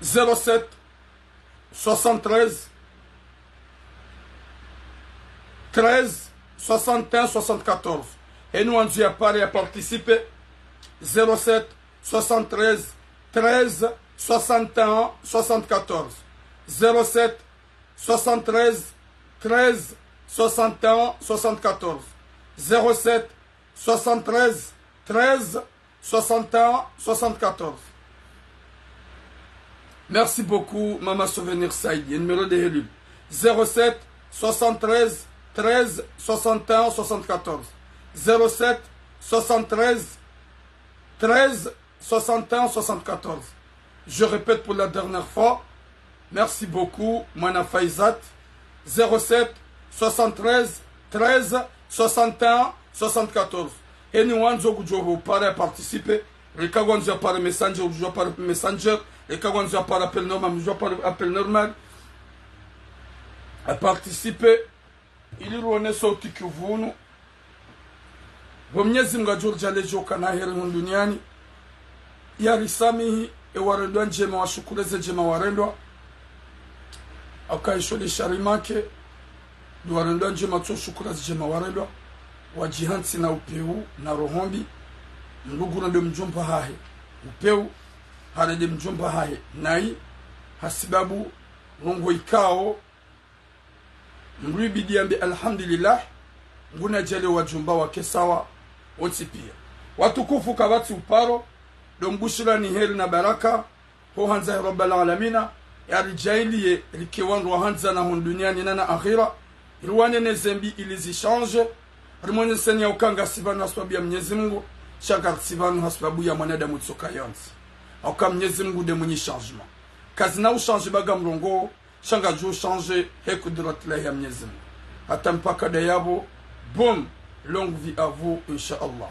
S1: « 07 73 13 61 74. Et nous, on dit à Paris à participer. 07 73 13 61 74. 07 73 13 61 74. 07 73 13 61 74. Merci beaucoup, Maman Souvenir Saïd. Il y a un numéro de Helul. 07 73 13 61 74. 07 73 13 61 74. Je répète pour la dernière fois. Merci beaucoup, Mana Faizat. 07 73 13 61 74. Et nous, on va participer. Les cas où on a par messenger, on joue par messenger. Les cas où on a par appel normal, on joue par appel normal. À participer. Il y a sauti kivunu. Mwenyezi Mungu ajurjale joka na heri duniani. Ya risamihi ewarendwa njema washukureze njema warendwa. Akaishole sharimake duwarendwa njema tu shukureze njema warendwa. Wajihansi na upeu na rohombi. Ndugu ndo mjomba hahe. Upeu harede mjomba hahe. Nai hasibabu rungo ikao mribi diambi alhamdulillah nguna jele wajumba wake sawa oti pia watukufu kabati uparo dombushira ni heri na baraka ho hanza rabbal alamina ya rijailiye likiwandu hanza na duniani na akhira ruwane ne zembi ilizichange rimone senya ukanga sibana sababu ya Mwenyezi Mungu shaka sibana sababu ya mwanadamu tsoka yansi aka Mwenyezi Mungu de mwenye changement kazi na uchange baga mrongo shanga jo changer hekudrat la ya Mwenyezi Mungu hata mpaka dayabo boum longue vie à vous inshallah.